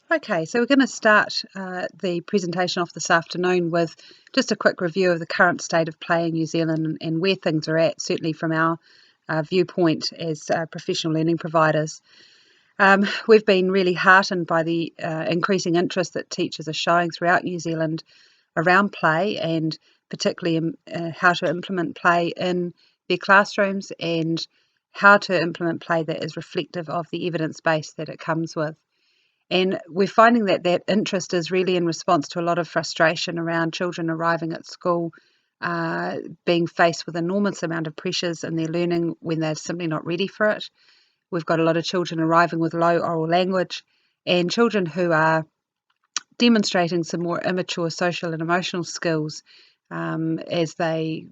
Okay, so we're going to start the presentation off this afternoon with just a quick review of the current state of play in New Zealand and where things are at, certainly from our viewpoint as professional learning providers. We've been really heartened by the increasing interest that teachers are showing throughout New Zealand around play, and particularly how to implement play in their classrooms and how to implement play that is reflective of the evidence base that it comes with. And we're finding that that interest is really in response to a lot of frustration around children arriving at school, being faced with enormous amount of pressures in their learning when they're simply not ready for it. We've got a lot of children arriving with low oral language and children who are demonstrating some more immature social and emotional skills as they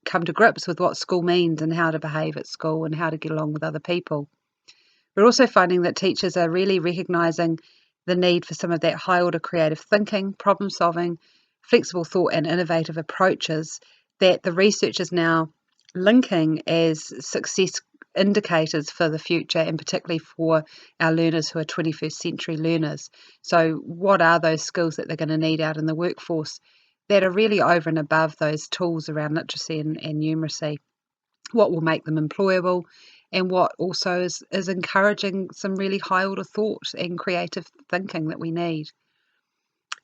come to grips with what school means and how to behave at school and how to get along with other people. We're also finding that teachers are really recognising the need for some of that high order creative thinking, problem solving, flexible thought and innovative approaches that the research is now linking as success indicators for the future, and particularly for our learners who are 21st century learners. So what are those skills that they're going to need out in the workforce that are really over and above those tools around literacy and numeracy? What will make them employable, and what also is encouraging some really high order thought and creative thinking that we need.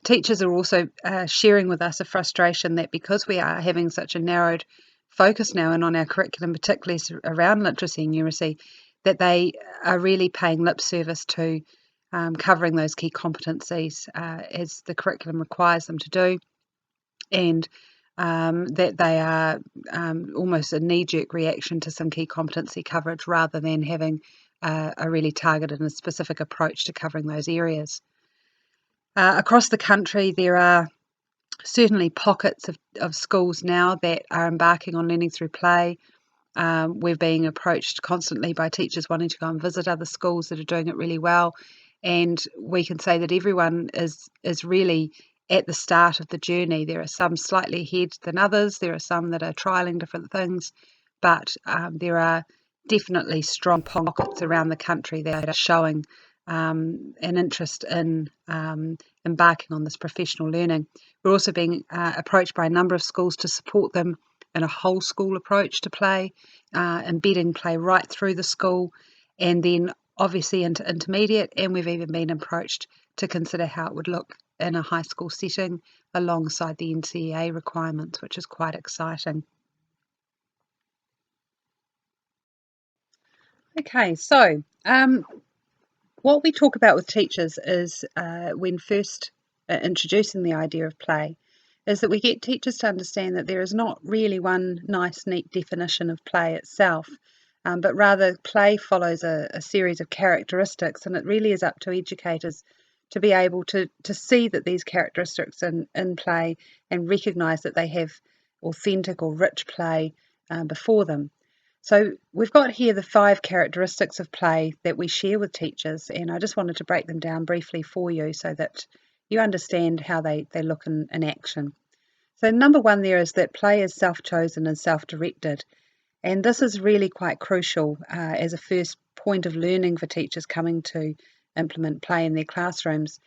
Teachers are also sharing with us a frustration that because we are having such a narrowed focus now and on our curriculum, particularly around literacy and numeracy, that they are really paying lip service to covering those key competencies as the curriculum requires them to do, and that they are almost a knee-jerk reaction to some key competency coverage rather than having a really targeted and specific approach to covering those areas. Across the country, there are certainly pockets of schools now that are embarking on learning through play. We're being approached constantly by teachers wanting to go and visit other schools that are doing it really well, and we can say that everyone is really at the start of the journey. There are some slightly ahead than others. There are some that are trialling different things, but there are definitely strong pockets around the country that are showing an interest in embarking on this professional learning. We're also being approached by a number of schools to support them in a whole school approach to play, embedding play right through the school, and then obviously into intermediate, and we've even been approached to consider how it would look in a high school setting alongside the NCEA requirements, which is quite exciting. Okay, so what we talk about with teachers is when first introducing the idea of play, is that we get teachers to understand that there is not really one nice, neat definition of play itself, but rather play follows a series of characteristics, and it really is up to educators to be able to see that these characteristics in play and recognise that they have authentic or rich play before them. So we've got here the 5 characteristics of play that we share with teachers, and I just wanted to break them down briefly for you so that you understand how they look in action. So number 1 there is that play is self-chosen and self-directed, and this is really quite crucial as a first point of learning for teachers coming to implement play in their classrooms.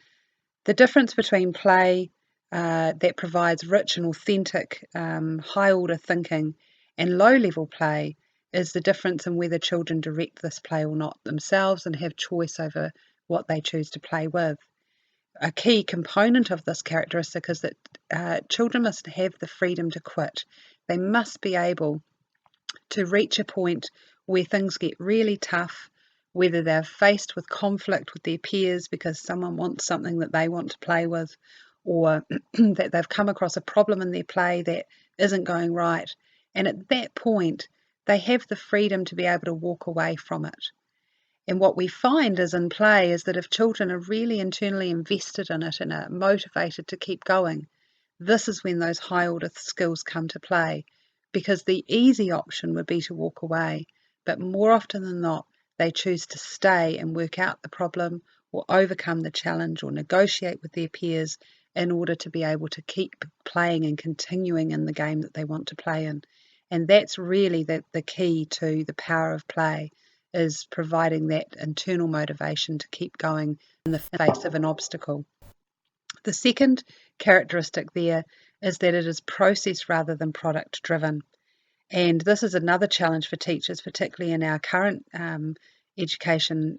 The difference between play that provides rich and authentic high-order thinking and low-level play is the difference in whether children direct this play or not themselves and have choice over what they choose to play with. A key component of this characteristic is that children must have the freedom to quit. They must be able to reach a point where things get really tough, whether they're faced with conflict with their peers because someone wants something that they want to play with, or that they've come across a problem in their play that isn't going right. And at that point, they have the freedom to be able to walk away from it. And what we find is in play is that if children are really internally invested in it and are motivated to keep going, this is when those high order skills come to play, because the easy option would be to walk away. But more often than not, they choose to stay and work out the problem or overcome the challenge or negotiate with their peers in order to be able to keep playing and continuing in the game that they want to play in. And that's really the key to the power of play, is providing that internal motivation to keep going in the face of an obstacle. The second characteristic there is that it is process rather than product driven. And this is another challenge for teachers, particularly in our current education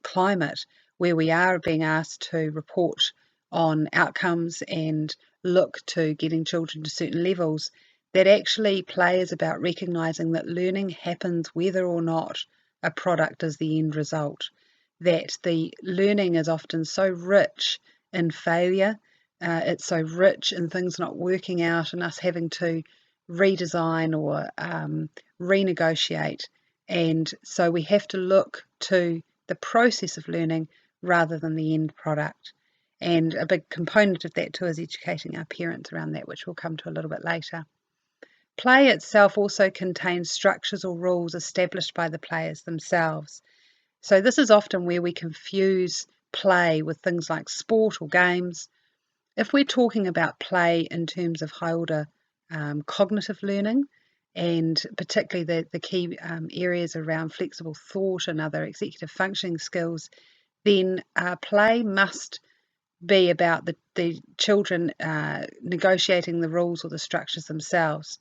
climate, where we are being asked to report on outcomes and look to getting children to certain levels, that actually play is about recognising that learning happens whether or not a product is the end result. That the learning is often so rich in failure, it's so rich in things not working out and us having to redesign or renegotiate. And so we have to look to the process of learning rather than the end product. And a big component of that too is educating our parents around that, which we'll come to a little bit later. Play itself also contains structures or rules established by the players themselves. So this is often where we confuse play with things like sport or games. If we're talking about play in terms of high order cognitive learning, and particularly the key areas around flexible thought and other executive functioning skills, then play must be about the children negotiating the rules or the structures themselves.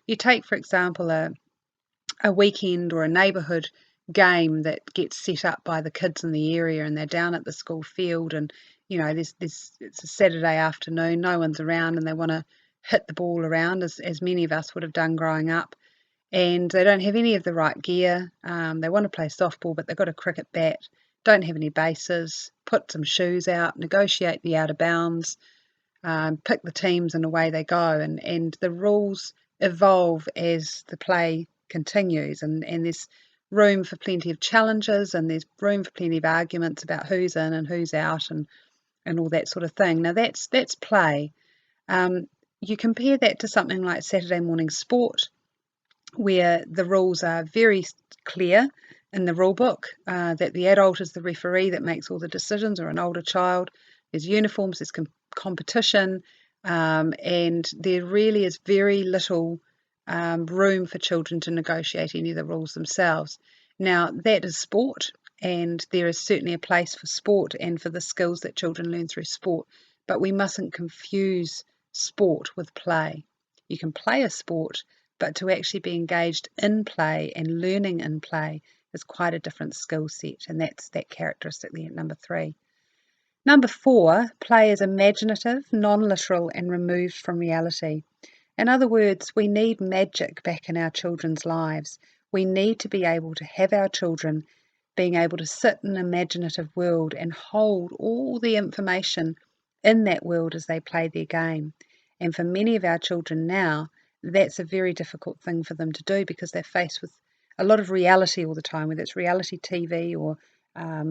You take, for example, a weekend or a neighbourhood game that gets set up by the kids in the area, and they're down at the school field, and it's a Saturday afternoon, no one's around, and they want to hit the ball around as many of us would have done growing up, and they don't have any of the right gear. They want to play softball, but they've got a cricket bat, don't have any bases. Put some shoes out, negotiate the out of bounds, pick the teams, and away they go. And the rules evolve as the play continues, and there's room for plenty of challenges, and there's room for plenty of arguments about who's in and who's out, and all that sort of thing. Now that's play. You compare that to something like Saturday morning sport, where the rules are very clear in the rule book, that the adult is the referee that makes all the decisions, or an older child. There's uniforms, there's competition, and there really is very little room for children to negotiate any of the rules themselves. Now, that is sport, and there is certainly a place for sport and for the skills that children learn through sport, but we mustn't confuse sport with play. You can play a sport, but to actually be engaged in play and learning in play is quite a different skill set, and that's that characteristic there at number 3. Number 4, play is imaginative, non-literal, and removed from reality. In other words, we need magic back in our children's lives. We need to be able to have our children being able to sit in an imaginative world and hold all the information in that world as they play their game. And for many of our children now, that's a very difficult thing for them to do, because they're faced with a lot of reality all the time, whether it's reality TV or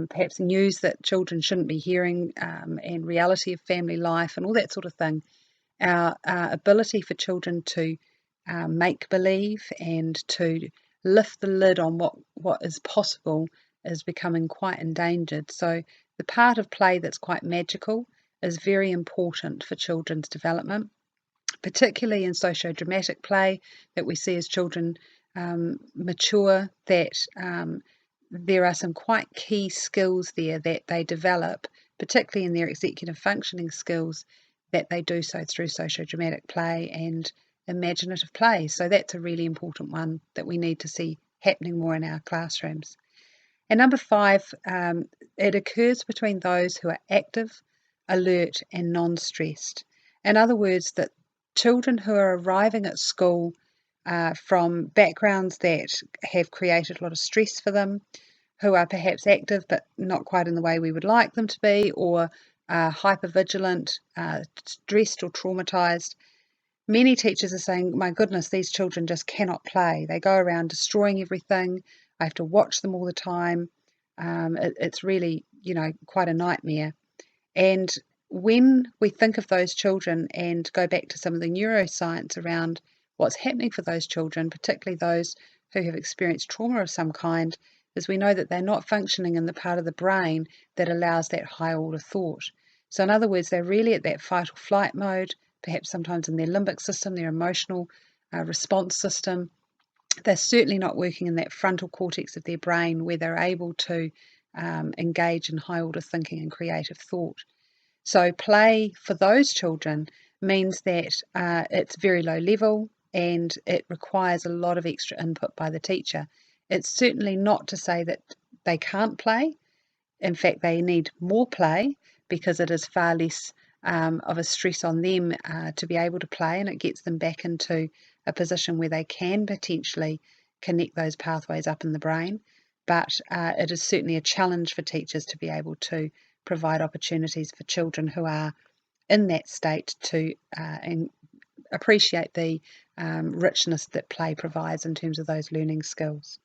perhaps news that children shouldn't be hearing, and reality of family life and all that sort of thing. Our ability for children to make believe and to lift the lid on what is possible is becoming quite endangered. So the part of play that's quite magical is very important for children's development, particularly in socio-dramatic play that we see as children mature, that there are some quite key skills there that they develop, particularly in their executive functioning skills, that they do so through socio-dramatic play and imaginative play. So that's a really important one that we need to see happening more in our classrooms. And number 5, it occurs between those who are active, alert, and non-stressed. In other words, that children who are arriving at school from backgrounds that have created a lot of stress for them, who are perhaps active but not quite in the way we would like them to be, or hypervigilant, stressed or traumatized. Many teachers are saying, my goodness, these children just cannot play. They go around destroying everything. I have to watch them all the time. It's really, quite a nightmare. And when we think of those children and go back to some of the neuroscience around what's happening for those children, particularly those who have experienced trauma of some kind, is we know that they're not functioning in the part of the brain that allows that high order thought. So in other words, they're really at that fight or flight mode, perhaps sometimes in their limbic system, their emotional response system, they're certainly not working in that frontal cortex of their brain where they're able to engage in high order thinking and creative thought. So play for those children means that it's very low level and it requires a lot of extra input by the teacher. It's certainly not to say that they can't play. In fact, they need more play because it is far less of a stress on them to be able to play, and it gets them back into a position where they can potentially connect those pathways up in the brain. But it is certainly a challenge for teachers to be able to provide opportunities for children who are in that state to appreciate the richness that play provides in terms of those learning skills.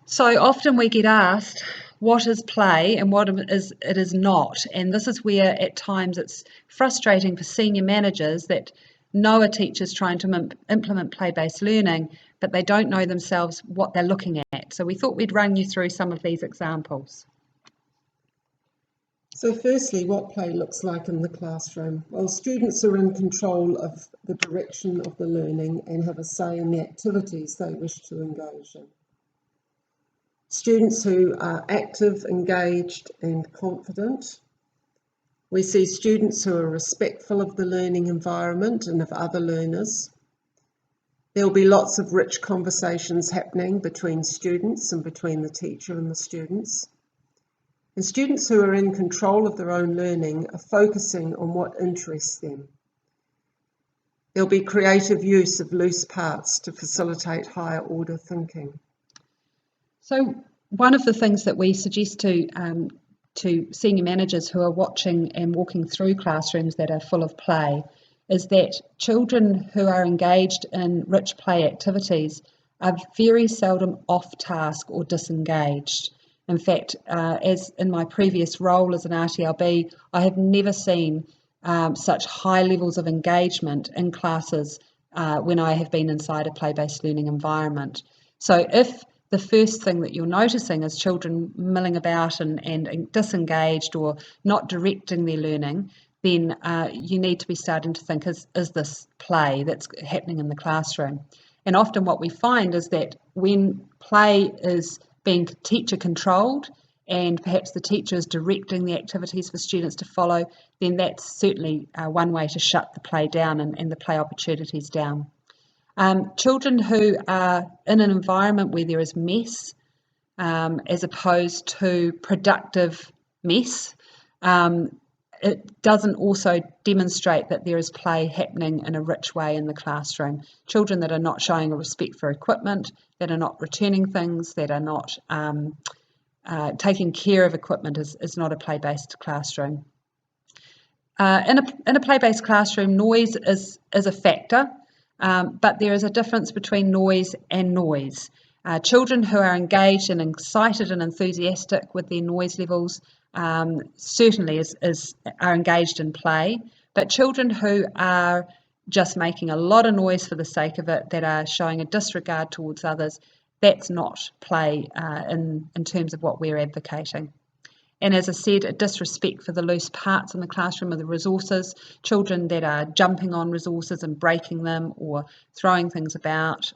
So often we get asked, what is play and what it is not? And this is where at times it's frustrating for senior managers that know a teacher's trying to implement play-based learning, but they don't know themselves what they're looking at. So we thought we'd run you through some of these examples. So firstly, what play looks like in the classroom. Well, students are in control of the direction of the learning and have a say in the activities they wish to engage in. Students who are active, engaged and confident. We see students who are respectful of the learning environment and of other learners. There will be lots of rich conversations happening between students and between the teacher and the students. And students who are in control of their own learning are focusing on what interests them. There'll be creative use of loose parts to facilitate higher order thinking. So one of the things that we suggest to senior managers who are watching and walking through classrooms that are full of play is that children who are engaged in rich play activities are very seldom off task or disengaged. In fact, as in my previous role as an RTLB, I have never seen such high levels of engagement in classes when I have been inside a play-based learning environment. So if the first thing that you're noticing is children milling about and disengaged or not directing their learning, then you need to be starting to think, is this play that's happening in the classroom? And often what we find is that when play is being teacher controlled and perhaps the teacher is directing the activities for students to follow, then that's certainly one way to shut the play down and the play opportunities down. Children who are in an environment where there is mess as opposed to productive mess, it doesn't also demonstrate that there is play happening in a rich way in the classroom. Children that are not showing a respect for equipment, that are not returning things, that are not taking care of equipment is not a play-based classroom. In a play-based classroom, noise is a factor. But there is a difference between noise and noise. Children who are engaged and excited and enthusiastic with their noise levels certainly are engaged in play, but children who are just making a lot of noise for the sake of it, that are showing a disregard towards others, that's not play in terms of what we're advocating. And as I said, a disrespect for the loose parts in the classroom of the resources, children that are jumping on resources and breaking them or throwing things about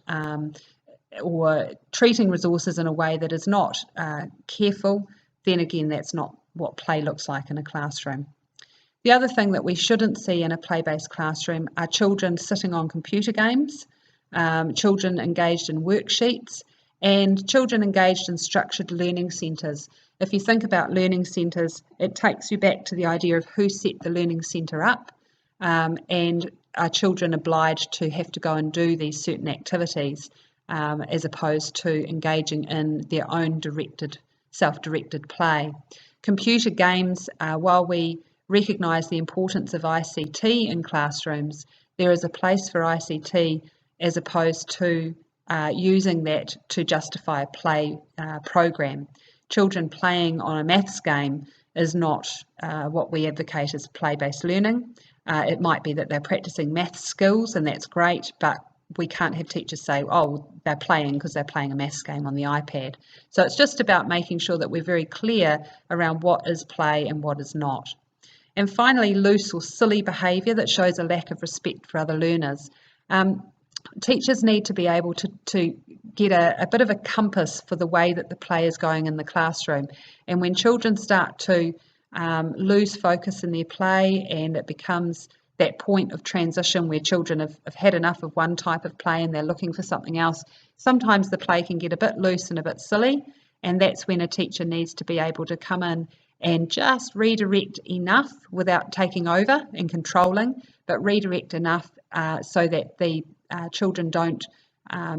or treating resources in a way that is not careful, then again, that's not what play looks like in a classroom. The other thing that we shouldn't see in a play-based classroom are children sitting on computer games, children engaged in worksheets, and children engaged in structured learning centres. If you think about learning centres, it takes you back to the idea of who set the learning centre up, and are children obliged to have to go and do these certain activities as opposed to engaging in their own self-directed play. Computer games, while we recognise the importance of ICT in classrooms, there is a place for ICT as opposed to using that to justify a play program. Children playing on a maths game is not what we advocate as play-based learning. It might be that they're practicing maths skills and that's great, but we can't have teachers say, oh, they're playing because they're playing a maths game on the iPad. So it's just about making sure that we're very clear around what is play and what is not. And finally, loose or silly behaviour that shows a lack of respect for other learners. Teachers need to be able to get a bit of a compass for the way that the play is going in the classroom. And when children start to lose focus in their play, and it becomes that point of transition where children have had enough of one type of play and they're looking for something else, sometimes the play can get a bit loose and a bit silly, and that's when a teacher needs to be able to come in and just redirect enough without taking over and controlling, but redirect enough so that the children don't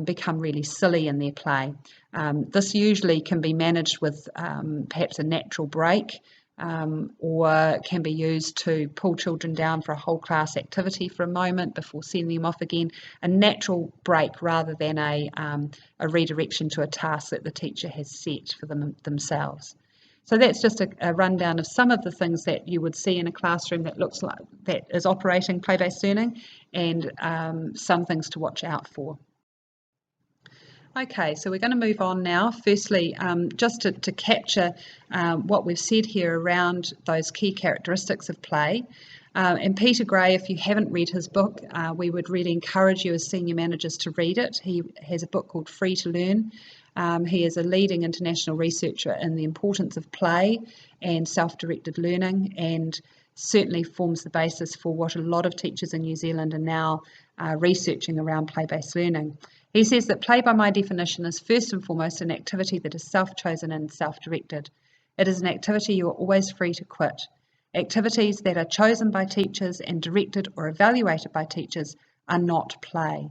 become really silly in their play. This usually can be managed with perhaps a natural break, or can be used to pull children down for a whole class activity for a moment before sending them off again. A natural break rather than a redirection to a task that the teacher has set for themselves. So that's just a rundown of some of the things that you would see in a classroom that looks like that is operating play-based learning, and some things to watch out for. Okay, so we're going to move on now. Firstly, just to capture what we've said here around those key characteristics of play. And Peter Gray, if you haven't read his book, we would really encourage you as senior managers to read it. He has a book called Free to Learn. He is a leading international researcher in the importance of play and self-directed learning, and certainly forms the basis for what a lot of teachers in New Zealand are now researching around play-based learning. He says that play, by my definition, is first and foremost an activity that is self-chosen and self-directed. It is an activity you are always free to quit. Activities that are chosen by teachers and directed or evaluated by teachers are not play.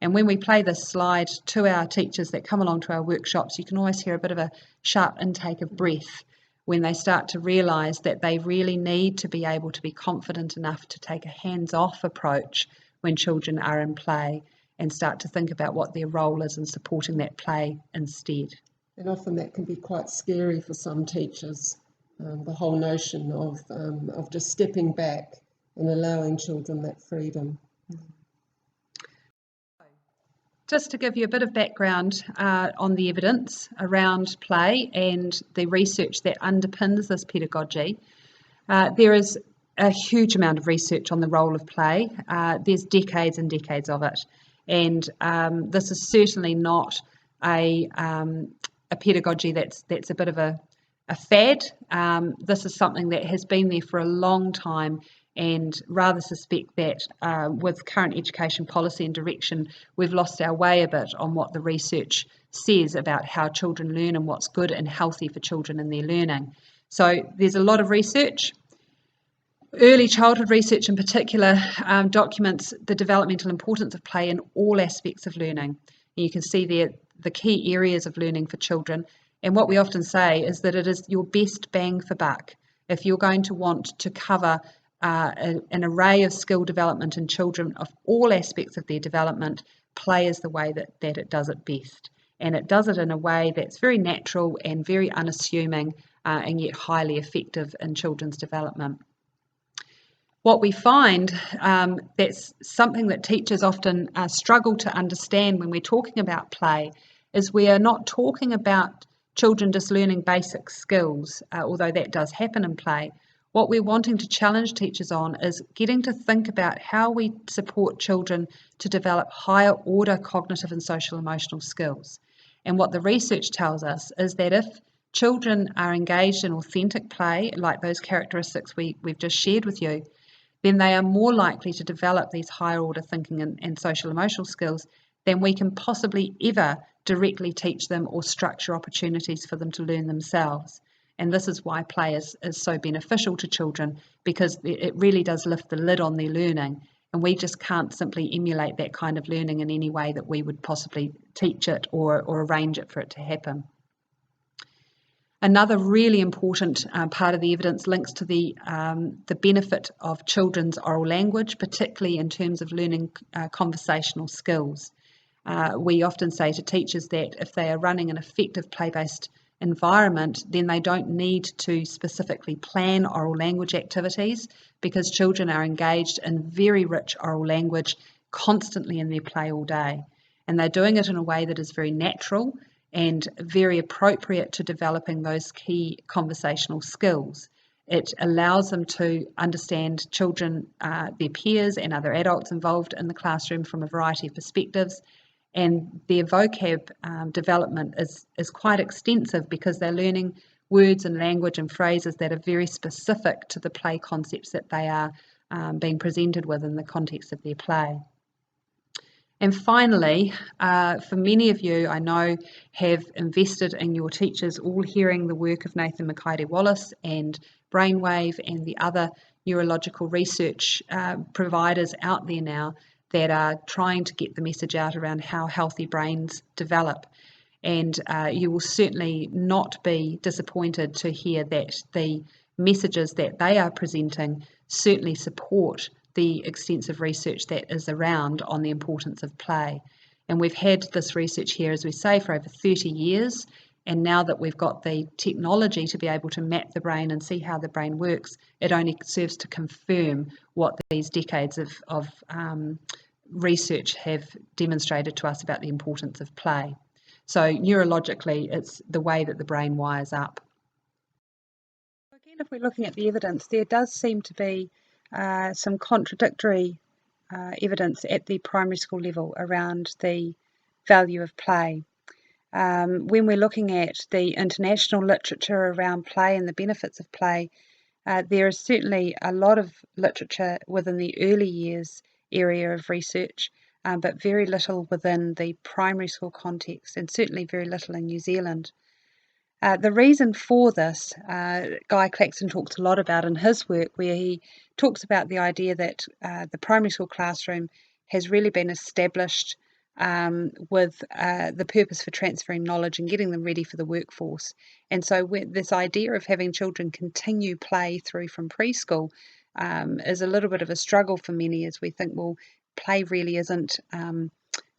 And when we play this slide to our teachers that come along to our workshops, you can always hear a bit of a sharp intake of breath when they start to realise that they really need to be able to be confident enough to take a hands-off approach when children are in play, and start to think about what their role is in supporting that play instead. And often that can be quite scary for some teachers, the whole notion of just stepping back and allowing children that freedom. Just to give you a bit of background on the evidence around play and the research that underpins this pedagogy, there is a huge amount of research on the role of play. There's decades and decades of it. And this is certainly not a pedagogy that's a bit of a fad. This is something that has been there for a long time, and rather suspect that with current education policy and direction, we've lost our way a bit on what the research says about how children learn and what's good and healthy for children in their learning. So there's a lot of research. Early childhood research in particular documents the developmental importance of play in all aspects of learning. And you can see there the key areas of learning for children. And what we often say is that it is your best bang for buck. If you're going to want to cover an array of skill development in children of all aspects of their development, play is the way that it does it best. And it does it in a way that's very natural and very unassuming, and yet highly effective in children's development. What we find that's something that teachers often struggle to understand when we're talking about play is we are not talking about children just learning basic skills, although that does happen in play. What we're wanting to challenge teachers on is getting to think about how we support children to develop higher order cognitive and social emotional skills. And what the research tells us is that if children are engaged in authentic play, like those characteristics we've just shared with you, then they are more likely to develop these higher order thinking and social emotional skills than we can possibly ever directly teach them or structure opportunities for them to learn themselves. And this is why play is so beneficial to children, because it really does lift the lid on their learning. And we just can't simply emulate that kind of learning in any way that we would possibly teach it or arrange it for it to happen. Another really important part of the evidence links to the benefit of children's oral language, particularly in terms of learning conversational skills. We often say to teachers that if they are running an effective play-based environment, then they don't need to specifically plan oral language activities, because children are engaged in very rich oral language constantly in their play all day. And they're doing it in a way that is very natural and very appropriate to developing those key conversational skills. It allows them to understand children, their peers, and other adults involved in the classroom from a variety of perspectives. And their vocab development is quite extensive because they're learning words and language and phrases that are very specific to the play concepts that they are being presented with in the context of their play. And finally, for many of you, I know, have invested in your teachers, all hearing the work of Nathan Makaire-Wallace and Brainwave and the other neurological research providers out there now that are trying to get the message out around how healthy brains develop. And you will certainly not be disappointed to hear that the messages that they are presenting certainly support the extensive research that is around on the importance of play. And we've had this research here, as we say, for over 30 years. And now that we've got the technology to be able to map the brain and see how the brain works, it only serves to confirm what these decades of research have demonstrated to us about the importance of play. So neurologically, it's the way that the brain wires up. Again, if we're looking at the evidence, there does seem to be some contradictory evidence at the primary school level around the value of play. When we're looking at the international literature around play and the benefits of play, there is certainly a lot of literature within the early years area of research, but very little within the primary school context, and certainly very little in New Zealand. The reason for this, Guy Claxton talks a lot about in his work, where he talks about the idea that the primary school classroom has really been established with the purpose for transferring knowledge and getting them ready for the workforce. And so this idea of having children continue play through from preschool is a little bit of a struggle for many, as we think, well, play really isn't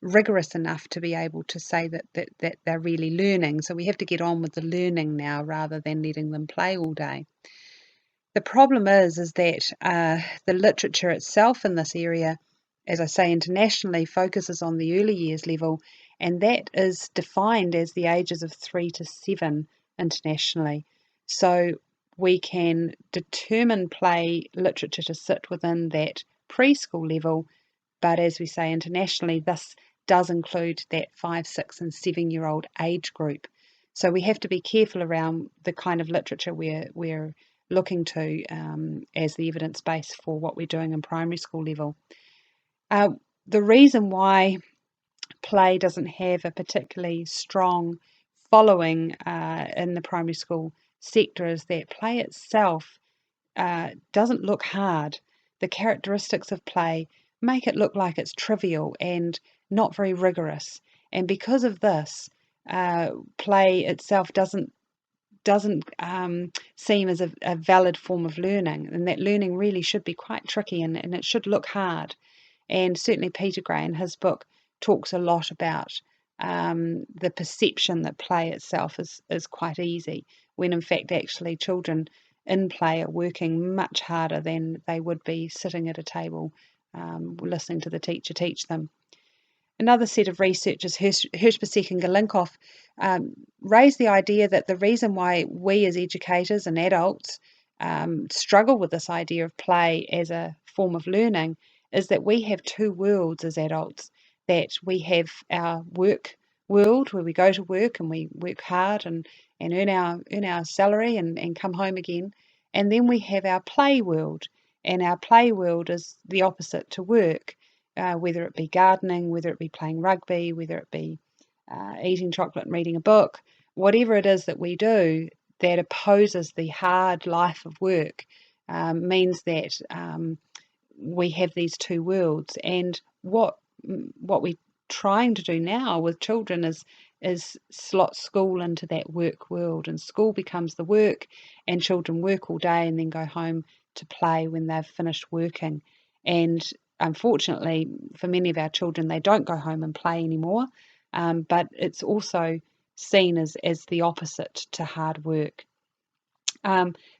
rigorous enough to be able to say that they're really learning. So we have to get on with the learning now rather than letting them play all day. The problem is that the literature itself in this area, as I say, internationally focuses on the early years level, and that is defined as the ages of 3 to 7 internationally. So we can determine play literature to sit within that preschool level, but as we say internationally, this does include that 5, 6, and 7-year-old age group. So we have to be careful around the kind of literature we're looking to as the evidence base for what we're doing in primary school level. The reason why play doesn't have a particularly strong following in the primary school sector is that play itself doesn't look hard. The characteristics of play make it look like it's trivial and not very rigorous. And because of this, play itself doesn't seem as a valid form of learning, and that learning really should be quite tricky and it should look hard. And certainly Peter Gray in his book talks a lot about the perception that play itself is quite easy, when in fact actually children in play are working much harder than they would be sitting at a table listening to the teacher teach them. Another set of researchers, Hirschbasek and Galinkoff, raised the idea that the reason why we as educators and adults struggle with this idea of play as a form of learning is that we have two worlds as adults. That we have our work world where we go to work and we work hard and earn our salary and come home again. And then we have our play world. And our play world is the opposite to work. Whether it be gardening, whether it be playing rugby, whether it be eating chocolate and reading a book, whatever it is that we do that opposes the hard life of work means that we have these two worlds. And what we're trying to do now with children is slot school into that work world, and school becomes the work, and children work all day and then go home to play when they've finished working. And unfortunately, for many of our children, they don't go home and play anymore, but it's also seen as the opposite to hard work.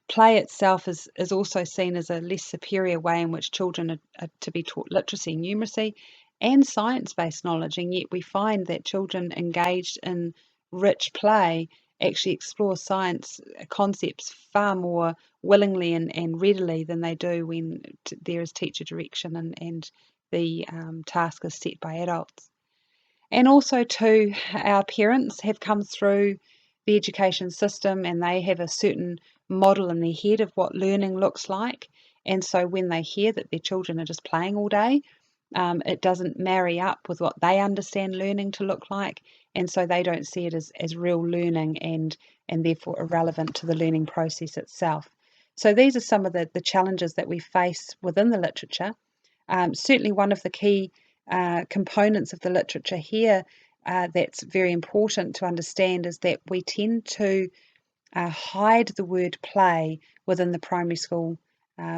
Play itself is also seen as a less superior way in which children are to be taught literacy, numeracy, and science-based knowledge, and yet we find that children engaged in rich play actually explore science concepts far more willingly and readily than they do when there is teacher direction and the task is set by adults. And also too, our parents have come through the education system and they have a certain model in their head of what learning looks like. And so when they hear that their children are just playing all day, it doesn't marry up with what they understand learning to look like. And so they don't see it as real learning and therefore irrelevant to the learning process itself. So these are some of the challenges that we face within the literature. Certainly one of the key components of the literature here that's very important to understand is that we tend to hide the word play within the primary school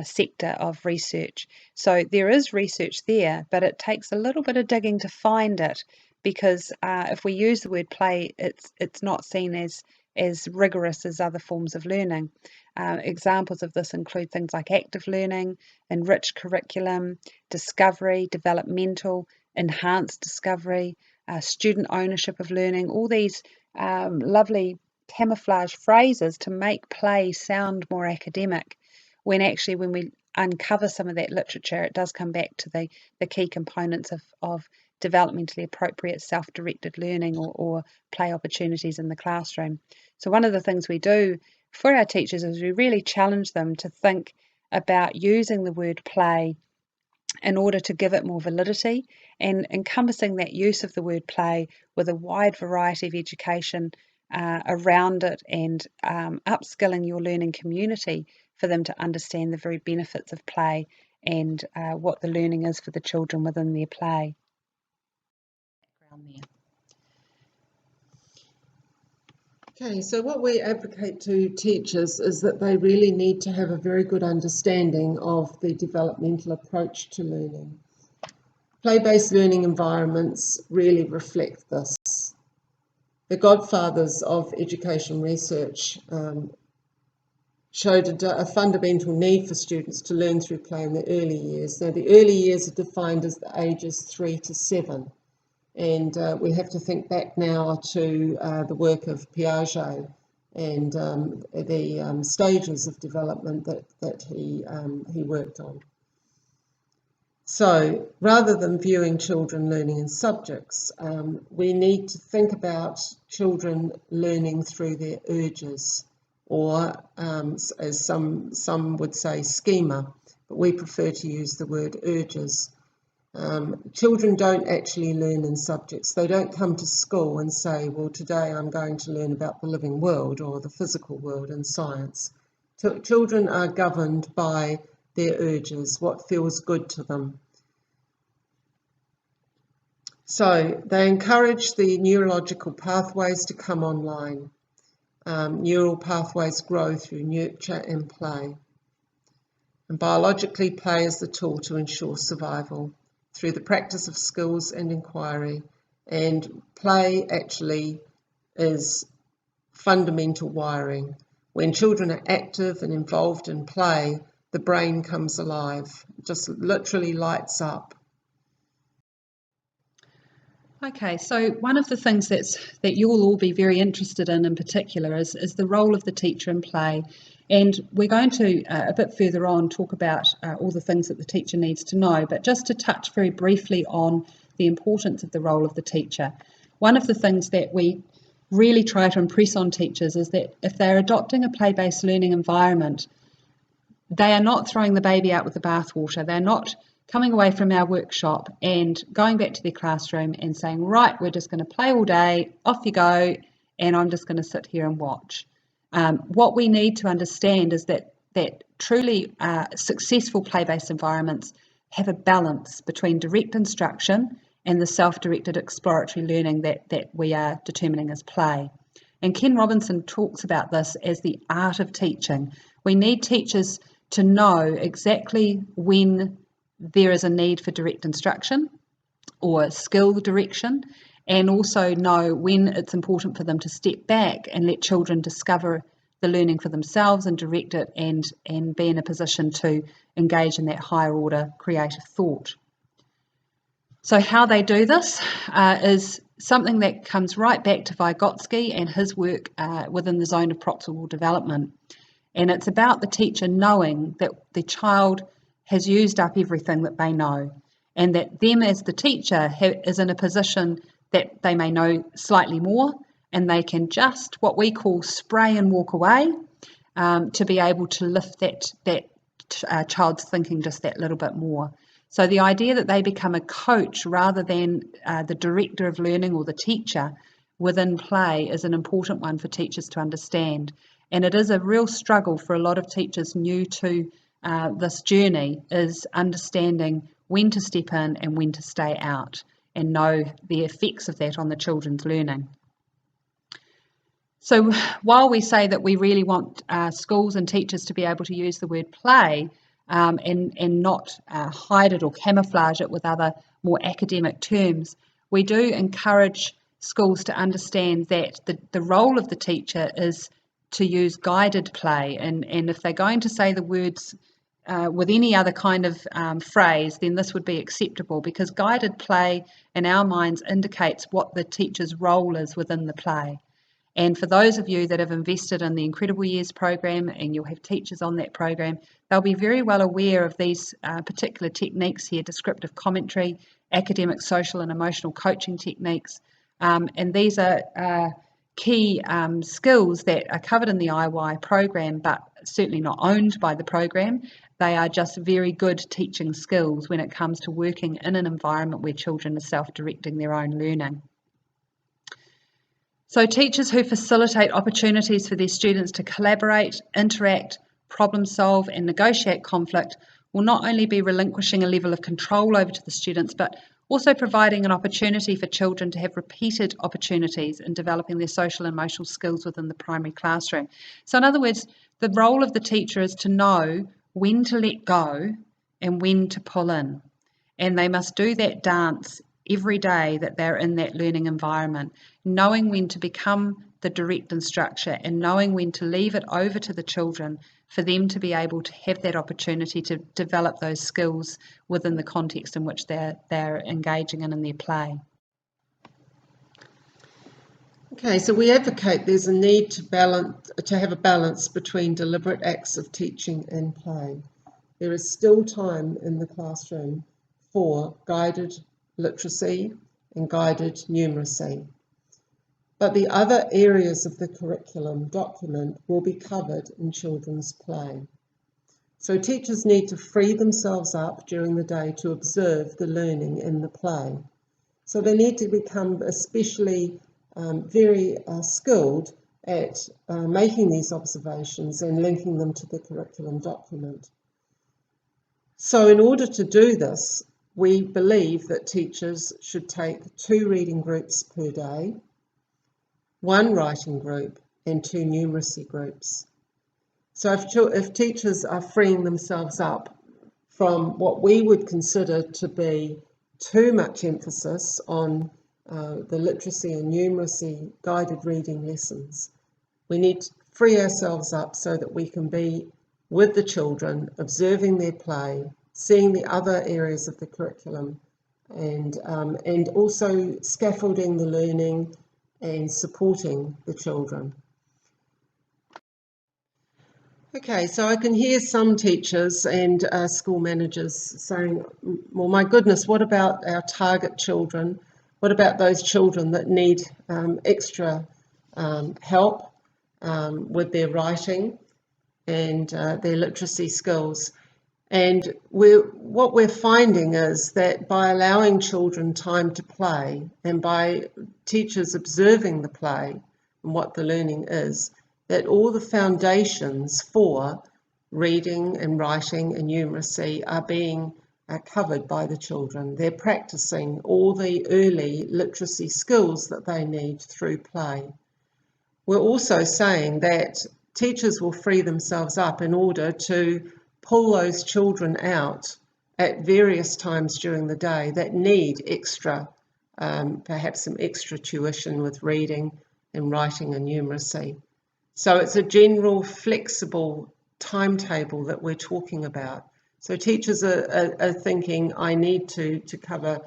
sector of research. So there is research there, but it takes a little bit of digging to find it, because if we use the word play, it's not seen as rigorous as other forms of learning. Examples of this include things like active learning, enriched curriculum, discovery, developmental, enhanced discovery, student ownership of learning, all these lovely camouflage phrases to make play sound more academic, when actually when we uncover some of that literature, it does come back to the key components of developmentally appropriate self-directed learning or play opportunities in the classroom. So one of the things we do for our teachers is we really challenge them to think about using the word play in order to give it more validity, and encompassing that use of the word play with a wide variety of education around it, and upskilling your learning community for them to understand the very benefits of play and what the learning is for the children within their play. Okay, so what we advocate to teachers is that they really need to have a very good understanding of the developmental approach to learning. Play-based learning environments really reflect this. The godfathers of education research showed a fundamental need for students to learn through play in the early years. Now, the early years are defined as the ages 3 to 7. And we have to think back now to the work of Piaget and the stages of development that he worked on. So rather than viewing children learning in subjects, we need to think about children learning through their urges, or as some would say, schema, but we prefer to use the word urges. Children don't actually learn in subjects. They don't come to school and say, well, today I'm going to learn about the living world or the physical world in science. Children are governed by their urges, what feels good to them. So they encourage the neurological pathways to come online. Neural pathways grow through nurture and play. And biologically, play is the tool to ensure survival through the practice of skills and inquiry. And play actually is fundamental wiring. When children are active and involved in play, the brain comes alive, just literally lights up. Okay, so one of the things that you'll all be very interested in particular is the role of the teacher in play. And we're going to, a bit further on, talk about all the things that the teacher needs to know, but just to touch very briefly on the importance of the role of the teacher. One of the things that we really try to impress on teachers is that if they're adopting a play-based learning environment, they are not throwing the baby out with the bathwater. They're not coming away from our workshop and going back to their classroom and saying, right, we're just going to play all day, off you go, and I'm just going to sit here and watch. What we need to understand is that truly successful play-based environments have a balance between direct instruction and the self-directed exploratory learning that we are determining as play. And Ken Robinson talks about this as the art of teaching. We need teachers to know exactly when there is a need for direct instruction or skill direction, and also know when it's important for them to step back and let children discover the learning for themselves and direct it and be in a position to engage in that higher order creative thought. So how they do this is something that comes right back to Vygotsky and his work within the zone of proximal development. And it's about the teacher knowing that the child has used up everything that they know, and that them as the teacher is in a position that they may know slightly more, and they can just what we call spray and walk away to be able to lift that child's thinking just that little bit more. So the idea that they become a coach rather than the director of learning or the teacher within play is an important one for teachers to understand. And it is a real struggle for a lot of teachers new to this journey, is understanding when to step in and when to stay out and know the effects of that on the children's learning. So while we say that we really want schools and teachers to be able to use the word play and not hide it or camouflage it with other more academic terms, we do encourage schools to understand that the role of the teacher is to use guided play. And if they're going to say the words with any other kind of phrase, then this would be acceptable, because guided play in our minds indicates what the teacher's role is within the play. And for those of you that have invested in the Incredible Years program and you'll have teachers on that program, they'll be very well aware of these particular techniques here: descriptive commentary, academic, social and emotional coaching techniques. And these are key skills that are covered in the IY program, but certainly not owned by the program. They are just very good teaching skills when it comes to working in an environment where children are self-directing their own learning. So teachers who facilitate opportunities for their students to collaborate, interact, problem solve and negotiate conflict will not only be relinquishing a level of control over to the students, but also providing an opportunity for children to have repeated opportunities in developing their social and emotional skills within the primary classroom. So in other words, the role of the teacher is to know when to let go and when to pull in. And they must do that dance every day that they're in that learning environment, knowing when to become the direct instructor and knowing when to leave it over to the children for them to be able to have that opportunity to develop those skills within the context in which they're engaging in their play. Okay, so we advocate there's a need to have a balance between deliberate acts of teaching and play. There is still time in the classroom for guided literacy and guided numeracy. But the other areas of the curriculum document will be covered in children's play. So teachers need to free themselves up during the day to observe the learning in the play. So they need to become especially very skilled at making these observations and linking them to the curriculum document. So in order to do this, we believe that teachers should take 2 reading groups per day, 1 writing group and 2 numeracy groups. So if teachers are freeing themselves up from what we would consider to be too much emphasis on the literacy and numeracy guided reading lessons, we need to free ourselves up so that we can be with the children, observing their play, seeing the other areas of the curriculum, and also scaffolding the learning and supporting the children. Okay, so I can hear some teachers and school managers saying, well, my goodness, what about our target children? What about those children that need extra help with their writing and their literacy skills? And what we're finding is that by allowing children time to play and by teachers observing the play and what the learning is, that all the foundations for reading and writing and numeracy are being covered by the children. They're practicing all the early literacy skills that they need through play. We're also saying that teachers will free themselves up in order to pull those children out at various times during the day that need extra, perhaps some extra tuition with reading and writing and numeracy. So it's a general flexible timetable that we're talking about. So teachers are thinking, I need to cover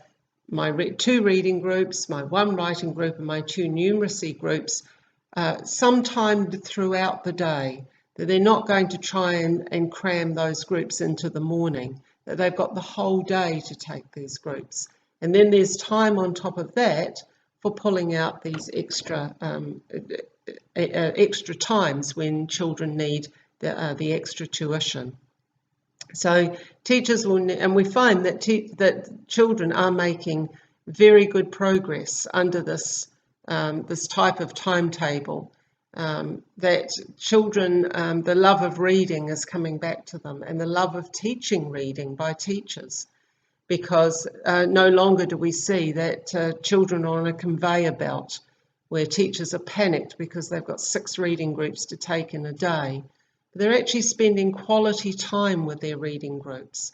two reading groups, my one writing group, and my two numeracy groups sometime throughout the day. That they're not going to try and cram those groups into the morning, that they've got the whole day to take these groups. And then there's time on top of that for pulling out these extra times when children need the extra tuition. So teachers will, and we find that that children are making very good progress under this this type of timetable. That children, the love of reading is coming back to them, and the love of teaching reading by teachers, because no longer do we see that children are on a conveyor belt where teachers are panicked because they've got 6 reading groups to take in a day. They're actually spending quality time with their reading groups.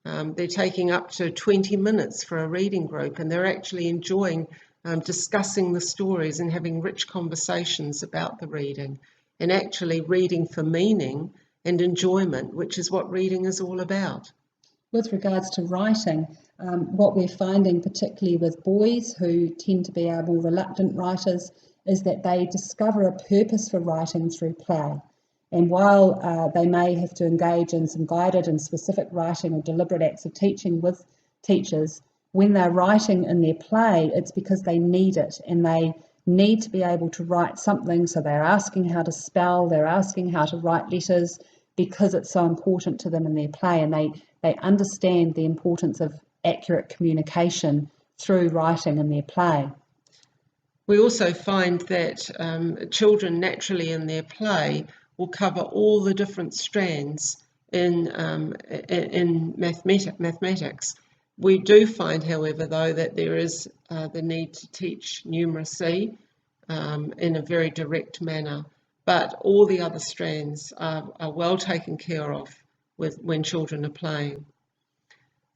They're taking up to 20 minutes for a reading group, and they're actually enjoying discussing the stories and having rich conversations about the reading, and actually reading for meaning and enjoyment, which is what reading is all about. With regards to writing, what we're finding, particularly with boys who tend to be our more reluctant writers, is that they discover a purpose for writing through play. And while they may have to engage in some guided and specific writing or deliberate acts of teaching with teachers, when they're writing in their play, it's because they need it, and they need to be able to write something. So they're asking how to spell, they're asking how to write letters, because it's so important to them in their play, and they understand the importance of accurate communication through writing in their play. We also find that children naturally in their play will cover all the different strands in mathematics. We do find, however, though, that there is the need to teach numeracy in a very direct manner, but all the other strands are well taken care of when children are playing.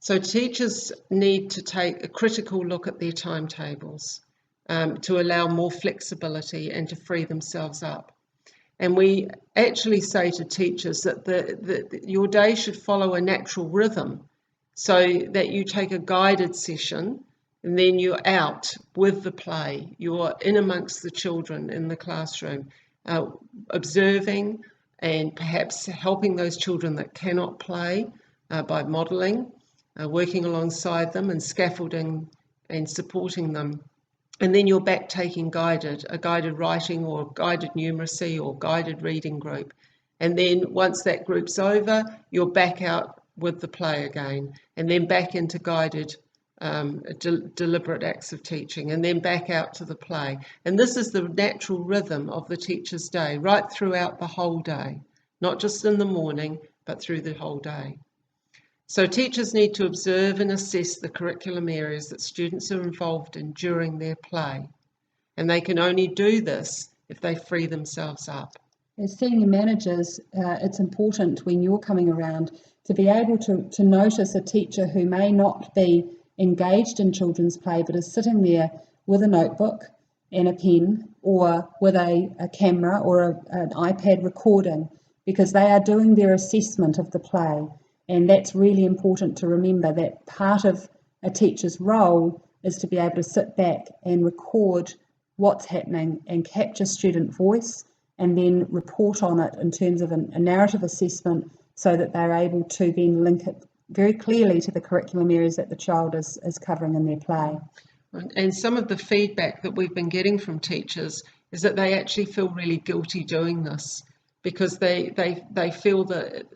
So teachers need to take a critical look at their timetables to allow more flexibility and to free themselves up. And we actually say to teachers that your day should follow a natural rhythm, so that you take a guided session and then you're out with the play. You're in amongst the children in the classroom, observing and perhaps helping those children that cannot play by modelling, working alongside them and scaffolding and supporting them. And then you're back taking a guided writing or guided numeracy or guided reading group. And then once that group's over, you're back out with the play again, and then back into guided deliberate acts of teaching, and then back out to the play. And this is the natural rhythm of the teacher's day, right throughout the whole day, not just in the morning, but through the whole day. So teachers need to observe and assess the curriculum areas that students are involved in during their play. And they can only do this if they free themselves up. As senior managers, it's important when you're coming around to be able to notice a teacher who may not be engaged in children's play, but is sitting there with a notebook and a pen, or with a camera or an iPad recording, because they are doing their assessment of the play. And that's really important to remember, that part of a teacher's role is to be able to sit back and record what's happening and capture student voice, and then report on it in terms of a narrative assessment, so that they're able to then link it very clearly to the curriculum areas that the child is covering in their play. And some of the feedback that we've been getting from teachers is that they actually feel really guilty doing this, because they feel that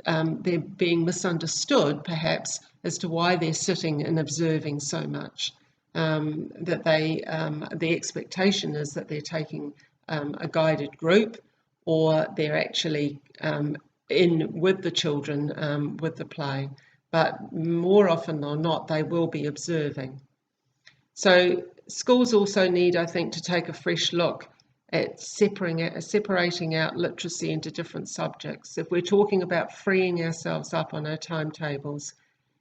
they're being misunderstood, perhaps, as to why they're sitting and observing so much. That the expectation is that they're taking a guided group, or they're actually in with the children with the play. But more often than not, they will be observing. So schools also need, I think, to take a fresh look at separating out literacy into different subjects. If we're talking about freeing ourselves up on our timetables,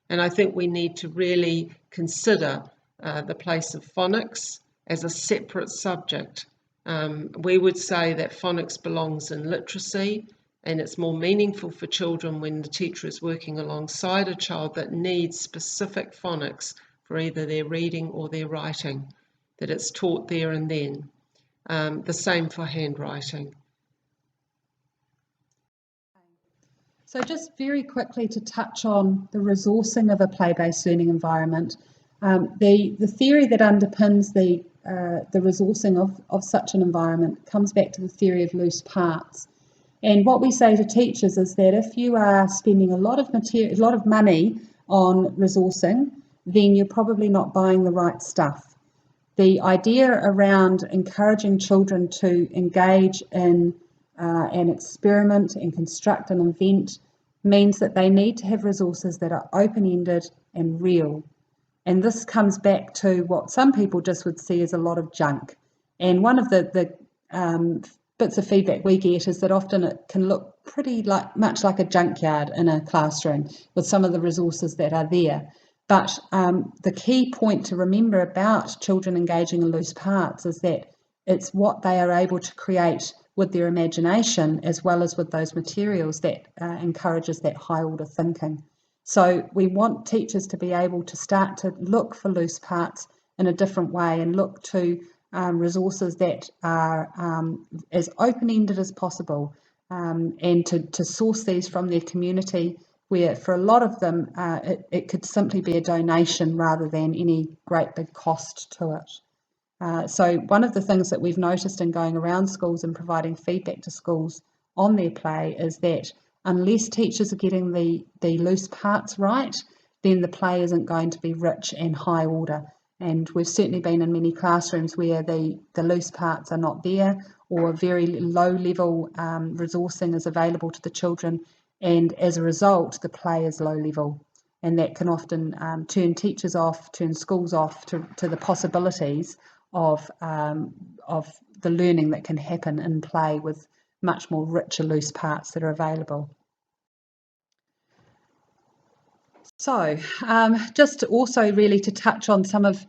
and I think we need to really consider the place of phonics as a separate subject. We would say that phonics belongs in literacy, and it's more meaningful for children when the teacher is working alongside a child that needs specific phonics for either their reading or their writing, that it's taught there and then. The same for handwriting. So just very quickly to touch on the resourcing of a play-based learning environment, the theory that underpins the resourcing of such an environment comes back to the theory of loose parts. And what we say to teachers is that if you are spending a lot of money on resourcing, then you're probably not buying the right stuff. The idea around encouraging children to engage in and experiment and construct and invent means that they need to have resources that are open-ended and real. And this comes back to what some people just would see as a lot of junk. And one of the bits of feedback we get is that often it can look pretty much like a junkyard in a classroom with some of the resources that are there. But the key point to remember about children engaging in loose parts is that it's what they are able to create with their imagination as well as with those materials that encourages that high order thinking. So we want teachers to be able to start to look for loose parts in a different way and look to resources that are as open-ended as possible, and to source these from their community, where for a lot of them it could simply be a donation rather than any great big cost to it. So one of the things that we've noticed in going around schools and providing feedback to schools on their play is that unless teachers are getting the loose parts right, then the play isn't going to be rich and high order. And we've certainly been in many classrooms where the loose parts are not there, or very low level resourcing is available to the children, and as a result the play is low level, and that can often turn teachers off, turn schools off to the possibilities of the learning that can happen in play with much more richer loose parts that are available. So just also really to touch on some of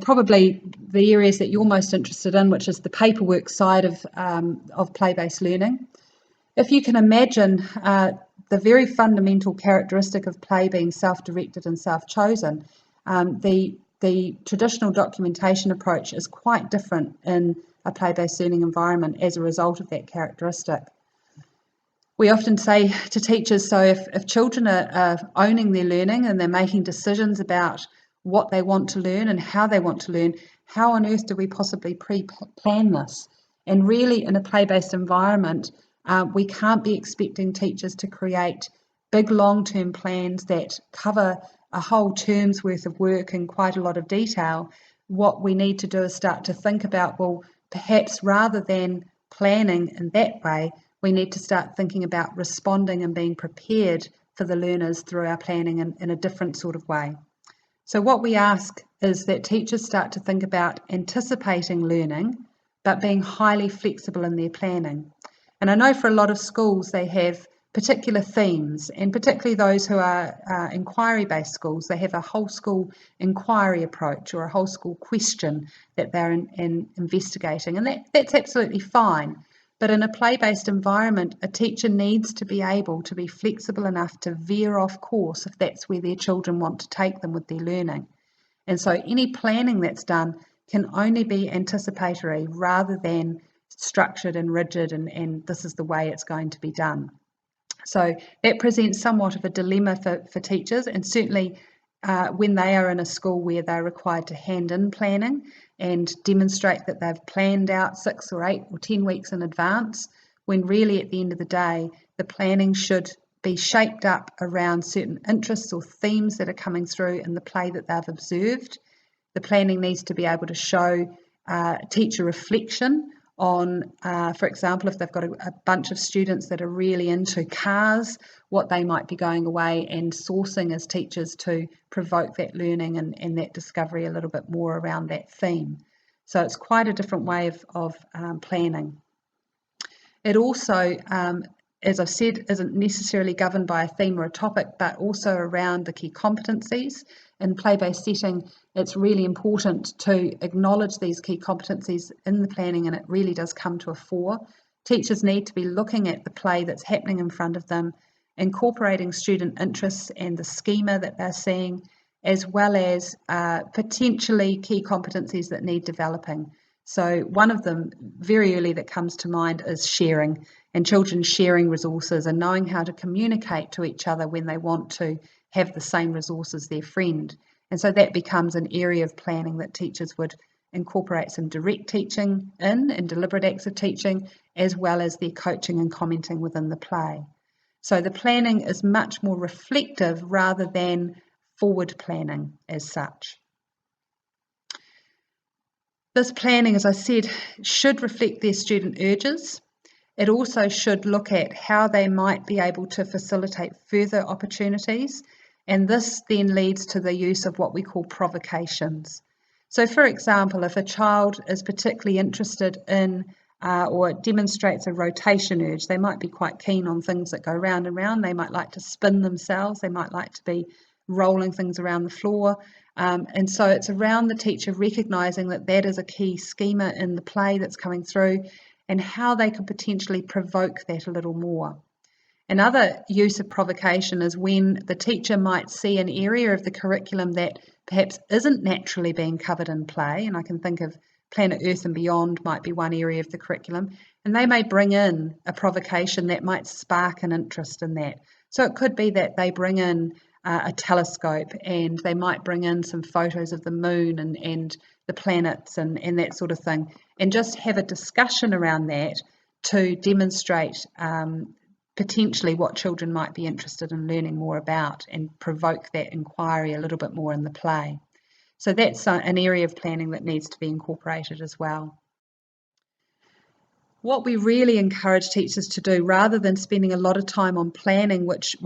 probably the areas that you're most interested in, which is the paperwork side of play-based learning. If you can imagine the very fundamental characteristic of play being self-directed and self-chosen, the traditional documentation approach is quite different in a play-based learning environment as a result of that characteristic. We often say to teachers, so if children are owning their learning and they're making decisions about what they want to learn and how they want to learn, how on earth do we possibly pre-plan this? And really in a play-based environment, we can't be expecting teachers to create big long-term plans that cover a whole term's worth of work in quite a lot of detail. What we need to do is start to think about, well, perhaps rather than planning in that way, we need to start thinking about responding and being prepared for the learners through our planning in a different sort of way. So what we ask is that teachers start to think about anticipating learning, but being highly flexible in their planning. And I know for a lot of schools they have particular themes, and particularly those who are inquiry-based schools, they have a whole school inquiry approach or a whole school question that they're investigating, and that's absolutely fine. But in a play-based environment, a teacher needs to be able to be flexible enough to veer off course if that's where their children want to take them with their learning. And so any planning that's done can only be anticipatory rather than structured and rigid and this is the way it's going to be done. So that presents somewhat of a dilemma for teachers, and certainly when they are in a school where they're required to hand in planning and demonstrate that they've planned out 6 or 8 or 10 weeks in advance, when really at the end of the day, the planning should be shaped up around certain interests or themes that are coming through in the play that they've observed. The planning needs to be able to show teacher reflection on, for example, if they've got a bunch of students that are really into cars, what they might be going away and sourcing as teachers to provoke that learning and that discovery a little bit more around that theme. So it's quite a different way of planning. It also, as I've said, isn't necessarily governed by a theme or a topic, but also around the key competencies. In play-based setting, it's really important to acknowledge these key competencies in the planning, and it really does come to a fore. Teachers need to be looking at the play that's happening in front of them, incorporating student interests and the schema that they're seeing, as well as potentially key competencies that need developing. So one of them very early that comes to mind is sharing, and children sharing resources and knowing how to communicate to each other when they want to have the same resource as their friend. And so that becomes an area of planning that teachers would incorporate some direct teaching in and deliberate acts of teaching, as well as their coaching and commenting within the play. So the planning is much more reflective rather than forward planning as such. This planning, as I said, should reflect their student urges. It also should look at how they might be able to facilitate further opportunities, and this then leads to the use of what we call provocations. So, for example, if a child is particularly interested in or demonstrates a rotation urge, they might be quite keen on things that go round and round. They might like to spin themselves, they might like to be rolling things around the floor. And so it's around the teacher recognising that that is a key schema in the play that's coming through, and how they could potentially provoke that a little more. Another use of provocation is when the teacher might see an area of the curriculum that perhaps isn't naturally being covered in play, and I can think of Planet Earth and Beyond might be one area of the curriculum, and they may bring in a provocation that might spark an interest in that. So it could be that they bring in a telescope, and they might bring in some photos of the moon and the planets and that sort of thing, and just have a discussion around that to demonstrate potentially what children might be interested in learning more about and provoke that inquiry a little bit more in the play. So that's an area of planning that needs to be incorporated as well. What we really encourage teachers to do, rather than spending a lot of time on planning, which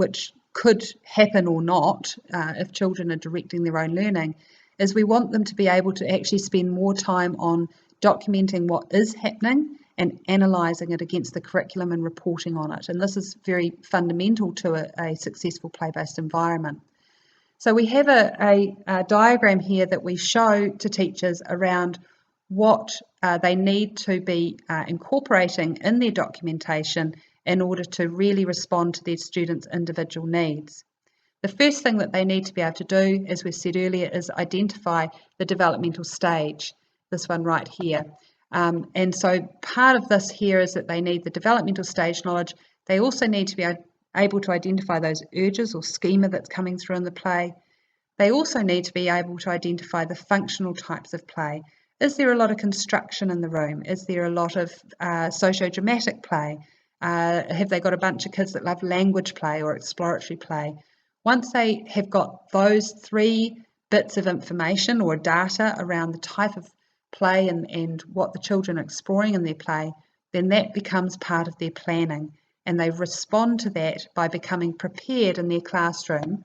could happen or not if children are directing their own learning, is we want them to be able to actually spend more time on documenting what is happening and analysing it against the curriculum and reporting on it. And this is very fundamental to a successful play-based environment. So we have a diagram here that we show to teachers around what they need to be incorporating in their documentation in order to really respond to their students' individual needs. The first thing that they need to be able to do, as we said earlier, is identify the developmental stage, this one right here. And so part of this here is that they need the developmental stage knowledge. They also need to be able to identify those urges or schema that's coming through in the play. They also need to be able to identify the functional types of play. Is there a lot of construction in the room? Is there a lot of socio-dramatic play? Have they got a bunch of kids that love language play or exploratory play? Once they have got those three bits of information or data around the type of play and what the children are exploring in their play, then that becomes part of their planning, and they respond to that by becoming prepared in their classroom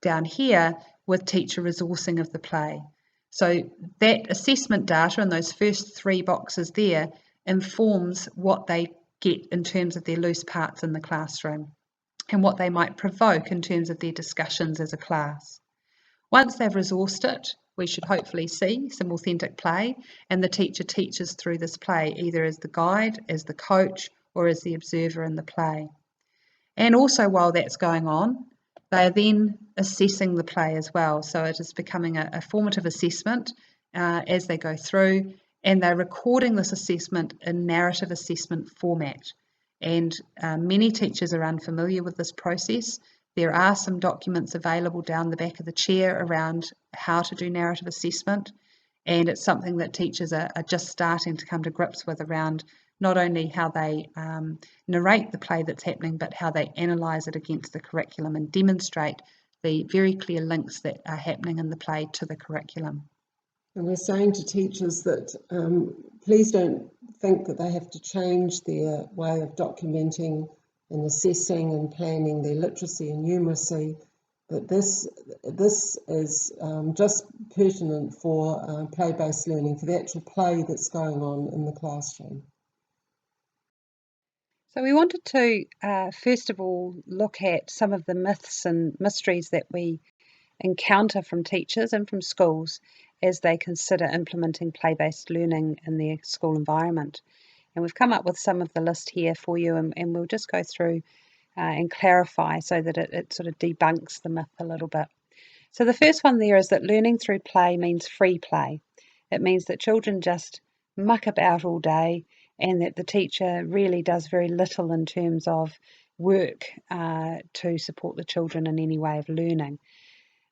down here with teacher resourcing of the play. So that assessment data in those first three boxes there informs what they get in terms of their loose parts in the classroom and what they might provoke in terms of their discussions as a class. Once they've resourced it, we should hopefully see some authentic play, and the teacher teaches through this play either as the guide, as the coach, or as the observer in the play. And also while that's going on, they are then assessing the play as well. So it is becoming a formative assessment as they go through, and they're recording this assessment in narrative assessment format. And many teachers are unfamiliar with this process. There are some documents available down the back of the chair around how to do narrative assessment, and it's something that teachers are just starting to come to grips with around not only how they narrate the play that's happening, but how they analyse it against the curriculum and demonstrate the very clear links that are happening in the play to the curriculum. And we're saying to teachers that please don't think that they have to change their way of documenting and assessing and planning their literacy and numeracy, that this is just pertinent for play-based learning, for the actual play that's going on in the classroom. So we wanted to, first of all, look at some of the myths and mysteries that we encounter from teachers and from schools as they consider implementing play-based learning in their school environment. And we've come up with some of the list here for you, and we'll just go through and clarify so that it sort of debunks the myth a little bit. So the first one there is that learning through play means free play. It means that children just muck about all day and that the teacher really does very little in terms of work to support the children in any way of learning.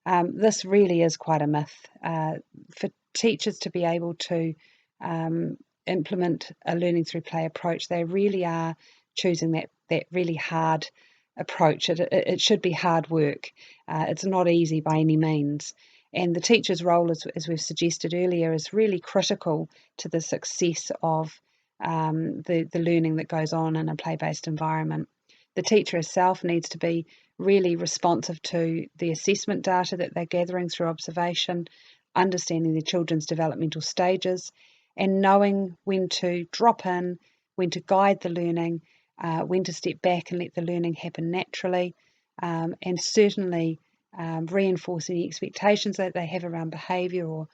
This really is quite a myth. For teachers to be able to um, implement a learning through play approach, they really are choosing that really hard approach. It should be hard work. It's not easy by any means. And the teacher's role, as we've suggested earlier, is really critical to the success of the learning that goes on in a play-based environment. The teacher herself needs to be really responsive to the assessment data that they're gathering through observation, understanding the children's developmental stages, and knowing when to drop in, when to guide the learning, when to step back and let the learning happen naturally, and certainly reinforcing the expectations that they have around behaviour or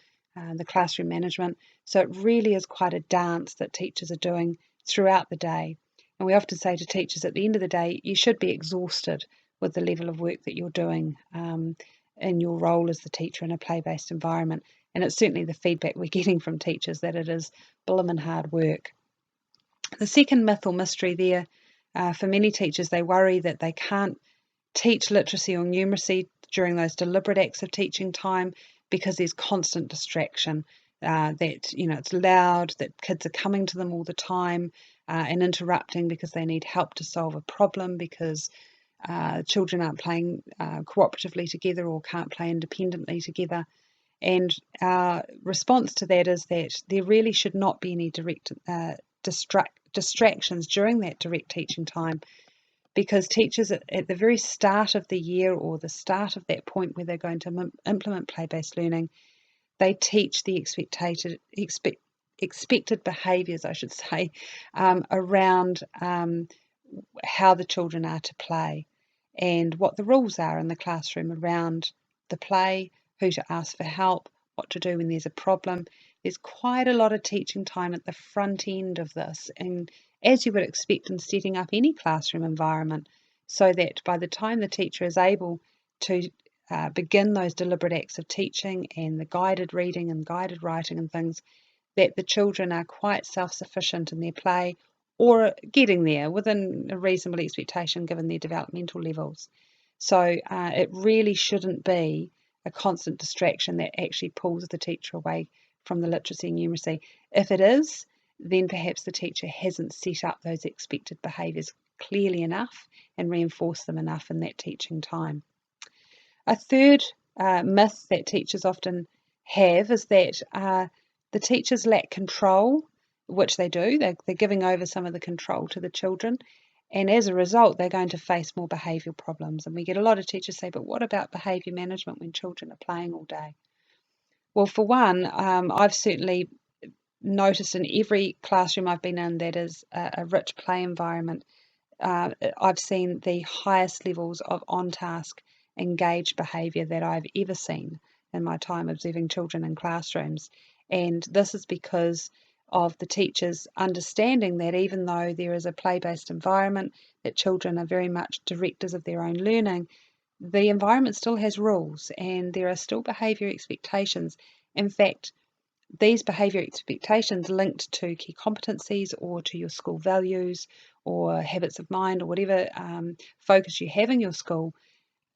the classroom management. So it really is quite a dance that teachers are doing throughout the day. And we often say to teachers at the end of the day, you should be exhausted with the level of work that you're doing in your role as the teacher in a play-based environment. And it's certainly the feedback we're getting from teachers that it is blooming hard work. The second myth or mystery there, for many teachers, they worry that they can't teach literacy or numeracy during those deliberate acts of teaching time because there's constant distraction. That it's loud, that kids are coming to them all the time and interrupting because they need help to solve a problem, because children aren't playing cooperatively together or can't play independently together. And our response to that is that there really should not be any direct distractions during that direct teaching time, because teachers at the very start of the year or the start of that point where they're going to implement play-based learning, they teach the expected behaviours, I should say, around how the children are to play and what the rules are in the classroom around the play, who to ask for help, what to do when there's a problem. There's quite a lot of teaching time at the front end of this, and as you would expect in setting up any classroom environment, so that by the time the teacher is able to begin those deliberate acts of teaching and the guided reading and guided writing and things, that the children are quite self-sufficient in their play or getting there within a reasonable expectation given their developmental levels. So it really shouldn't be a constant distraction that actually pulls the teacher away from the literacy and numeracy. If it is, then perhaps the teacher hasn't set up those expected behaviours clearly enough and reinforced them enough in that teaching time. A third myth that teachers often have is that the teachers lack control, which they do. They're giving over some of the control to the children, and as a result, they're going to face more behavioural problems. And we get a lot of teachers say, but what about behaviour management when children are playing all day? Well, for one, I've certainly noticed in every classroom I've been in that is a rich play environment, I've seen the highest levels of on-task, engaged behaviour that I've ever seen in my time observing children in classrooms. And this is because of the teachers understanding that even though there is a play-based environment, that children are very much directors of their own learning, the environment still has rules and there are still behaviour expectations. In fact, these behaviour expectations linked to key competencies or to your school values or habits of mind or whatever focus you have in your school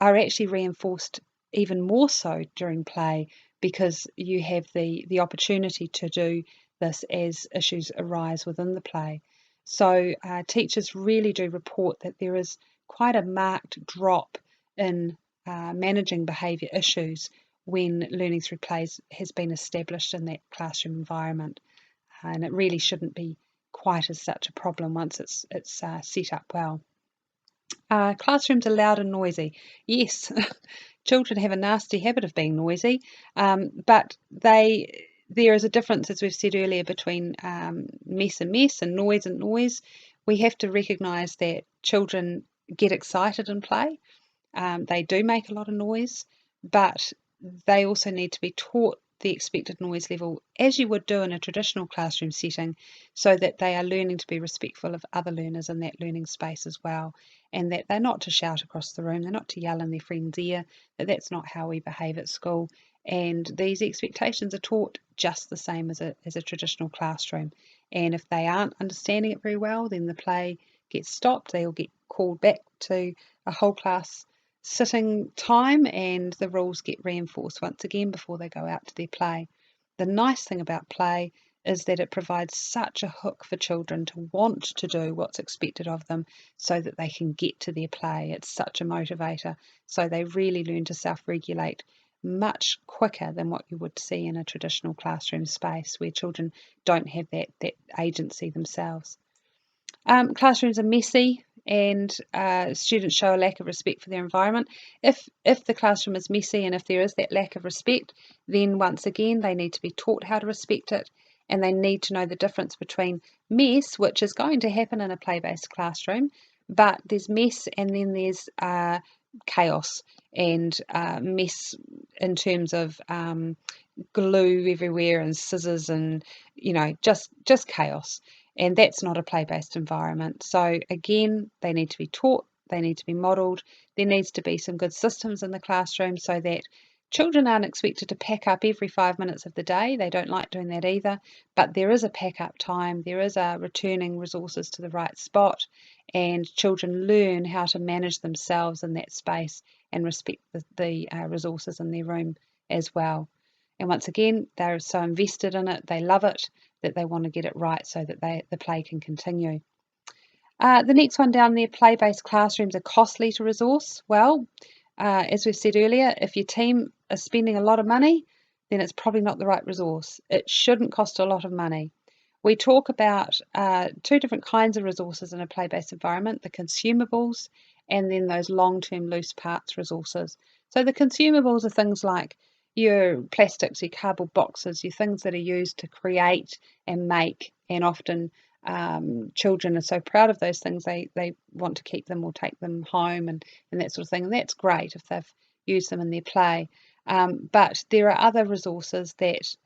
are actually reinforced even more so during play, because you have the opportunity to do this as issues arise within the play. So teachers really do report that there is quite a marked drop in managing behaviour issues when learning through plays has been established in that classroom environment. And it really shouldn't be quite as such a problem once it's set up well. Classrooms are loud and noisy. Yes, children have a nasty habit of being noisy, but there is a difference, as we've said earlier, between mess and mess and noise and noise. We have to recognise that children get excited and play. They do make a lot of noise, but they also need to be taught the expected noise level as you would do in a traditional classroom setting, so that they are learning to be respectful of other learners in that learning space as well, and that they're not to shout across the room, they're not to yell in their friend's ear, that's not how we behave at school. And these expectations are taught just the same as a traditional classroom. And if they aren't understanding it very well, then the play gets stopped, they'll get called back to a whole class sitting time, and the rules get reinforced once again before they go out to their play. The nice thing about play is that it provides such a hook for children to want to do what's expected of them so that they can get to their play. It's such a motivator. So they really learn to self-regulate much quicker than what you would see in a traditional classroom space where children don't have that agency themselves. Classrooms are messy, and students show a lack of respect for their environment. If the classroom is messy and if there is that lack of respect, then once again they need to be taught how to respect it, and they need to know the difference between mess, which is going to happen in a play-based classroom, but there's mess and then there's chaos, and mess in terms of glue everywhere and scissors and just chaos, and that's not a play-based environment. So again, they need to be taught, they need to be modelled, there needs to be some good systems in the classroom so that children aren't expected to pack up every 5 minutes of the day. They don't like doing that either, but there is a pack up time, there is a returning resources to the right spot, and children learn how to manage themselves in that space and respect the resources in their room as well. And once again, they're so invested in it, they love it, that they want to get it right so that the play can continue. The next one down there, play-based classrooms are costly to resource. Well, as we've said earlier, if your team is spending a lot of money, then it's probably not the right resource. It shouldn't cost a lot of money. We talk about two different kinds of resources in a play-based environment, the consumables and then those long-term loose parts resources. So the consumables are things like your plastics, your cardboard boxes, your things that are used to create and make, and often children are so proud of those things they want to keep them or take them home and that sort of thing, and that's great if they've used them in their play. But there are other resources that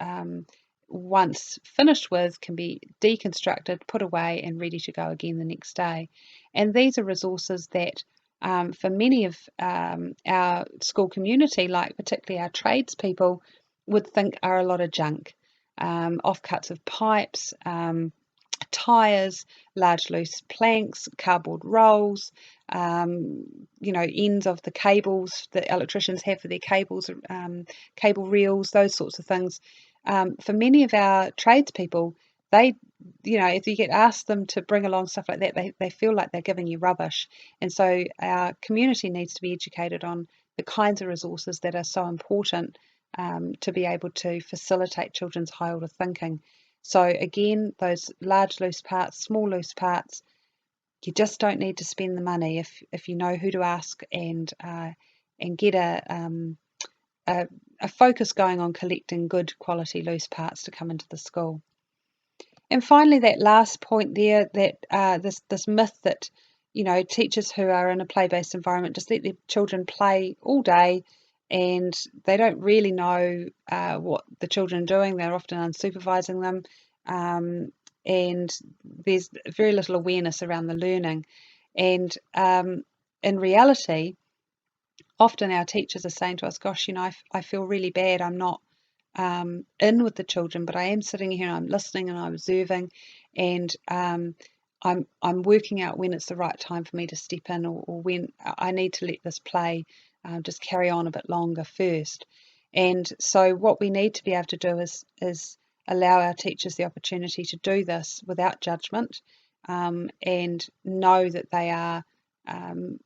once finished with can be deconstructed, put away and ready to go again the next day. And these are resources that for many of our school community, like particularly our tradespeople, would think are a lot of junk. Offcuts of pipes, tyres, large loose planks, cardboard rolls, ends of the cables that electricians have for their cables, cable reels, those sorts of things. For many of our tradespeople, they, if you get asked them to bring along stuff like that, they feel like they're giving you rubbish. And so our community needs to be educated on the kinds of resources that are so important to be able to facilitate children's high order thinking. So again, those large loose parts, small loose parts, you just don't need to spend the money if you know who to ask and get a focus going on collecting good quality loose parts to come into the school. And finally, that last point there, that this myth that teachers who are in a play-based environment just let their children play all day, and they don't really know what the children are doing. They're often unsupervising them, and there's very little awareness around the learning. And in reality, often our teachers are saying to us, gosh, I feel really bad. I'm not in with the children, but I am sitting here and I'm listening and I'm observing, and I'm working out when it's the right time for me to step in, or when I need to let this play just carry on a bit longer first. And so what we need to be able to do is allow our teachers the opportunity to do this without judgment, and know that they are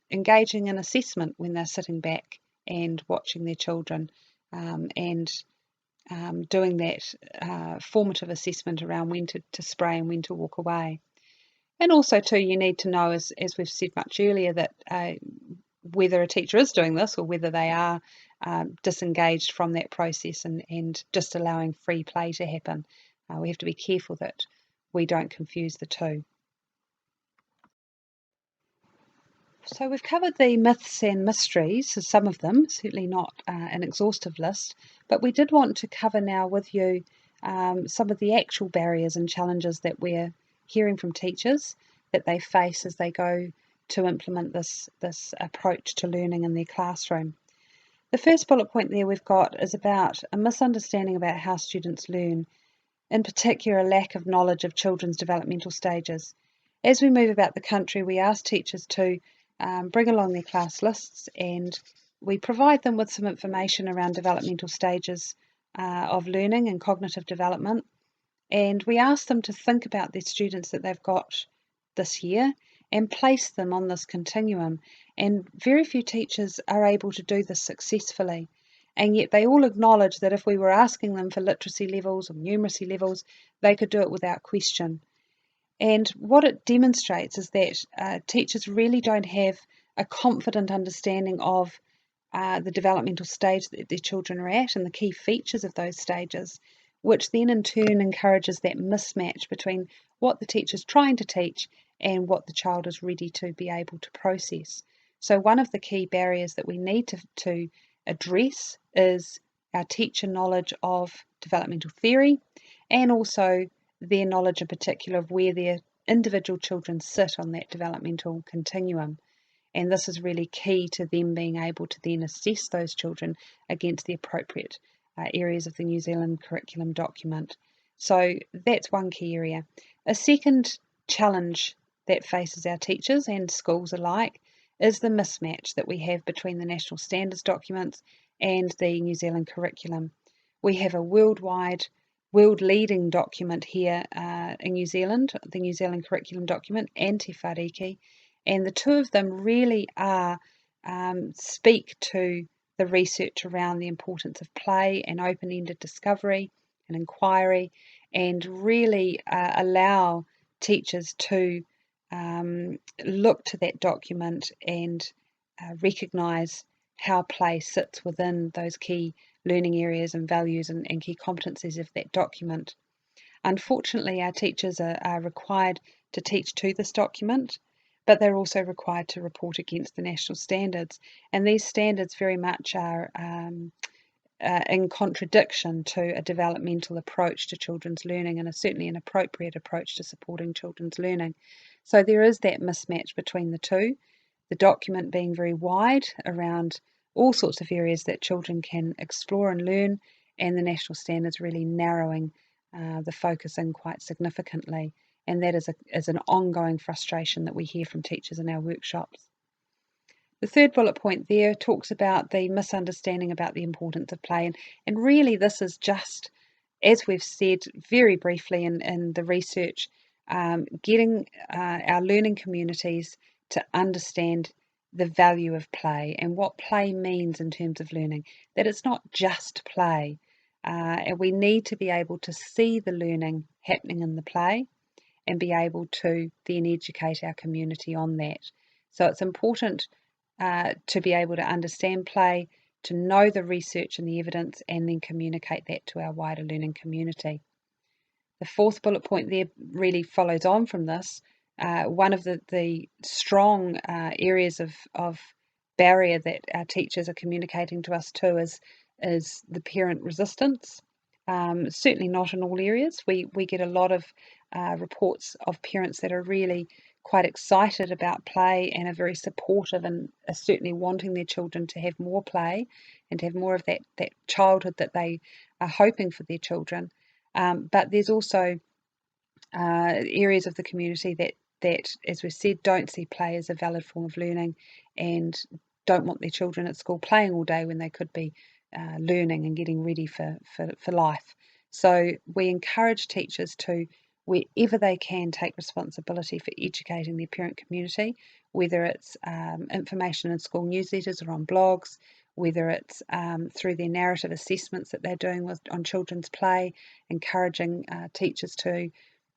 engaging in assessment when they're sitting back and watching their children, and doing that formative assessment around when to spray and when to walk away. And also too, you need to know, as we've said much earlier, that whether a teacher is doing this or whether they are disengaged from that process and just allowing free play to happen. We have to be careful that we don't confuse the two. So we've covered the myths and mysteries, so some of them, certainly not an exhaustive list, but we did want to cover now with you some of the actual barriers and challenges that we're hearing from teachers that they face as they go to implement this approach to learning in their classroom. The first bullet point there we've got is about a misunderstanding about how students learn, in particular a lack of knowledge of children's developmental stages. As we move about the country, we ask teachers to bring along their class lists, and we provide them with some information around developmental stages of learning and cognitive development. And we ask them to think about their students that they've got this year and place them on this continuum. And very few teachers are able to do this successfully. And yet they all acknowledge that if we were asking them for literacy levels or numeracy levels, they could do it without question. And what it demonstrates is that teachers really don't have a confident understanding of the developmental stage that their children are at and the key features of those stages, which then in turn encourages that mismatch between what the teacher's trying to teach and what the child is ready to be able to process. So one of the key barriers that we need to address is our teacher knowledge of developmental theory and also their knowledge in particular of where their individual children sit on that developmental continuum. And this is really key to them being able to then assess those children against the appropriate areas of the New Zealand curriculum document. So that's one key area. A second challenge that faces our teachers and schools alike is the mismatch that we have between the national standards documents and the New Zealand curriculum. We have a world leading document here in New Zealand, the New Zealand curriculum document and Te Whāriki, and the two of them really are speak to the research around the importance of play and open-ended discovery and inquiry, and really allow teachers to look to that document and recognise how play sits within those key learning areas and values and key competencies of that document. Unfortunately, our teachers are required to teach to this document, but they're also required to report against the national standards. And these standards very much are in contradiction to a developmental approach to children's learning and certainly an appropriate approach to supporting children's learning. So there is that mismatch between the two, the document being very wide around all sorts of areas that children can explore and learn, and the national standards really narrowing the focus in quite significantly. And that is an ongoing frustration that we hear from teachers in our workshops. The third bullet point there talks about the misunderstanding about the importance of play. And really, this is just, as we've said very briefly in the research, getting our learning communities to understand the value of play and what play means in terms of learning, that it's not just play. And we need to be able to see the learning happening in the play and be able to then educate our community on that. So it's important to be able to understand play, to know the research and the evidence, and then communicate that to our wider learning community. The fourth bullet point there really follows on from this. One of the strong areas of barrier that our teachers are communicating to us too is the parent resistance. Certainly not in all areas. We get a lot of reports of parents that are really quite excited about play and are very supportive and are certainly wanting their children to have more play and to have more of that childhood that they are hoping for their children. But there's also areas of the community that, as we said, don't see play as a valid form of learning and don't want their children at school playing all day when they could be learning and getting ready for life. So we encourage teachers to, wherever they can, take responsibility for educating their parent community, whether it's information in school newsletters or on blogs, whether it's through their narrative assessments that they're doing on children's play, encouraging teachers to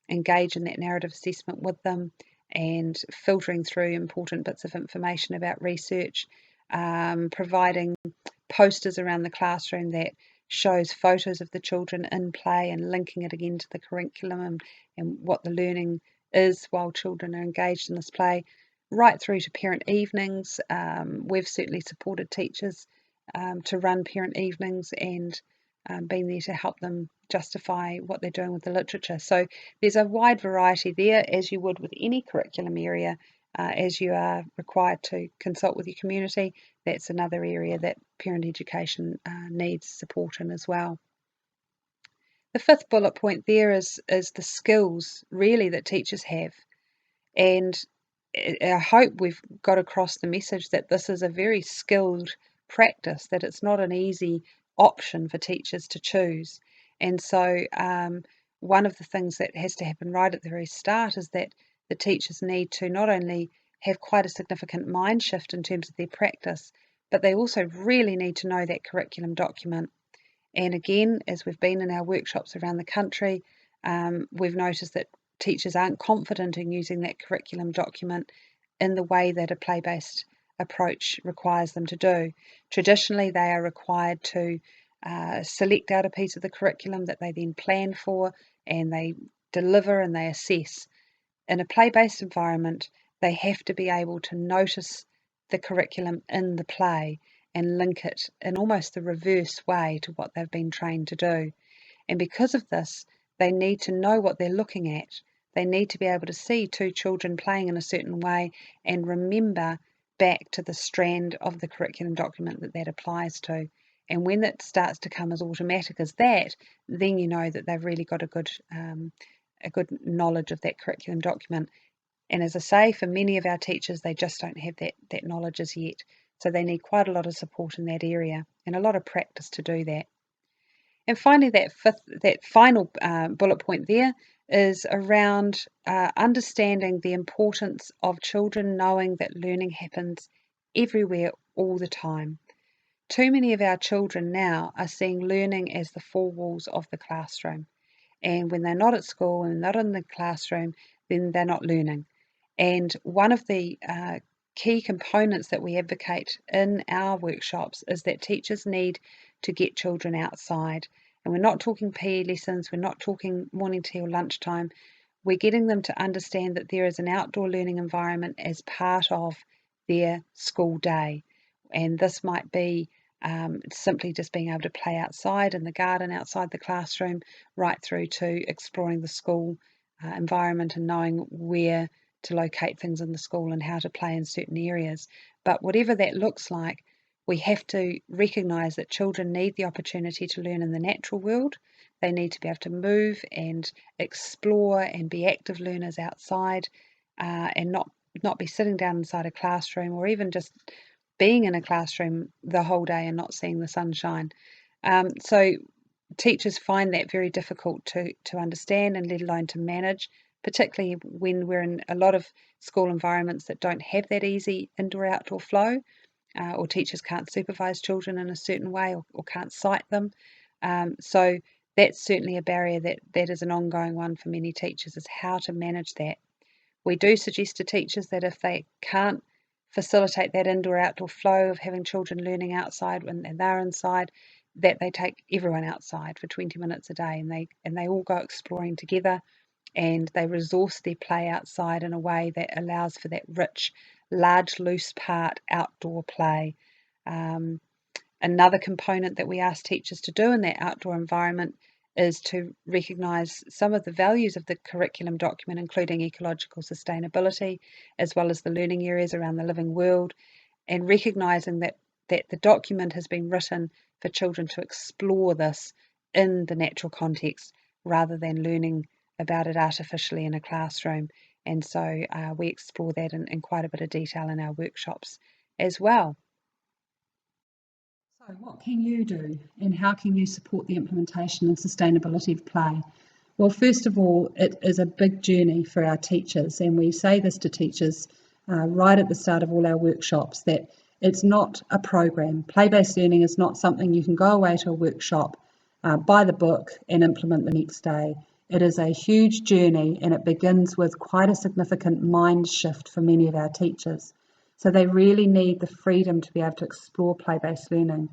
engage in that narrative assessment with them and filtering through important bits of information about research, providing posters around the classroom that shows photos of the children in play and linking it again to the curriculum and what the learning is while children are engaged in this play. right through to parent evenings. We've certainly supported teachers to run parent evenings and been there to help them justify what they're doing with the literature. So there's a wide variety there, as you would with any curriculum area. As you are required to consult with your community, that's another area that parent education needs support in as well. The fifth bullet point there is the skills really that teachers have. And I hope we've got across the message that this is a very skilled practice, that it's not an easy option for teachers to choose. And so one of the things that has to happen right at the very start is that the teachers need to not only have quite a significant mind shift in terms of their practice, but they also really need to know that curriculum document. And again, as we've been in our workshops around the country, we've noticed that teachers aren't confident in using that curriculum document in the way that a play-based approach requires them to do. Traditionally, they are required to select out a piece of the curriculum that they then plan for, and they deliver and they assess. In a play-based environment, they have to be able to notice the curriculum in the play and link it in almost the reverse way to what they've been trained to do. And because of this, they need to know what they're looking at. They need to be able to see two children playing in a certain way and remember back to the strand of the curriculum document that applies to. And when it starts to come as automatic as that, then you know that they've really got a good knowledge of that curriculum document. And as I say, for many of our teachers, they just don't have that knowledge as yet. So they need quite a lot of support in that area and a lot of practice to do that. And finally, that final bullet point there is around understanding the importance of children knowing that learning happens everywhere all the time. Too many of our children now are seeing learning as the four walls of the classroom. And when they're not at school and not in the classroom, then they're not learning. And one of the key components that we advocate in our workshops is that teachers need to get children outside. And we're not talking PE lessons, we're not talking morning tea or lunchtime. We're getting them to understand that there is an outdoor learning environment as part of their school day. And this might be simply just being able to play outside in the garden, outside the classroom, right through to exploring the school environment and knowing where to locate things in the school and how to play in certain areas. But whatever that looks like, we have to recognise that children need the opportunity to learn in the natural world. They need to be able to move and explore and be active learners outside and not be sitting down inside a classroom or even just being in a classroom the whole day and not seeing the sunshine. So teachers find that very difficult to understand and let alone to manage, particularly when we're in a lot of school environments that don't have that easy indoor-outdoor flow, or teachers can't supervise children in a certain way or can't cite them. So that's certainly a barrier that is an ongoing one for many teachers, is how to manage that. We do suggest to teachers that if they can't facilitate that indoor-outdoor flow of having children learning outside when they're inside, that they take everyone outside for 20 minutes a day and they all go exploring together and they resource their play outside in a way that allows for that rich, large, loose part outdoor play. Another component that we ask teachers to do in that outdoor environment is to recognise some of the values of the curriculum document, including ecological sustainability, as well as the learning areas around the living world, and recognising that the document has been written for children to explore this in the natural context rather than learning about it artificially in a classroom. And so we explore that in quite a bit of detail in our workshops as well. So what can you do and how can you support the implementation and sustainability of play? Well, first of all, it is a big journey for our teachers, and we say this to teachers right at the start of all our workshops, that it's not a program. Play-based learning is not something you can go away to a workshop, buy the book and implement the next day. It is a huge journey, and it begins with quite a significant mind shift for many of our teachers. So they really need the freedom to be able to explore play-based learning.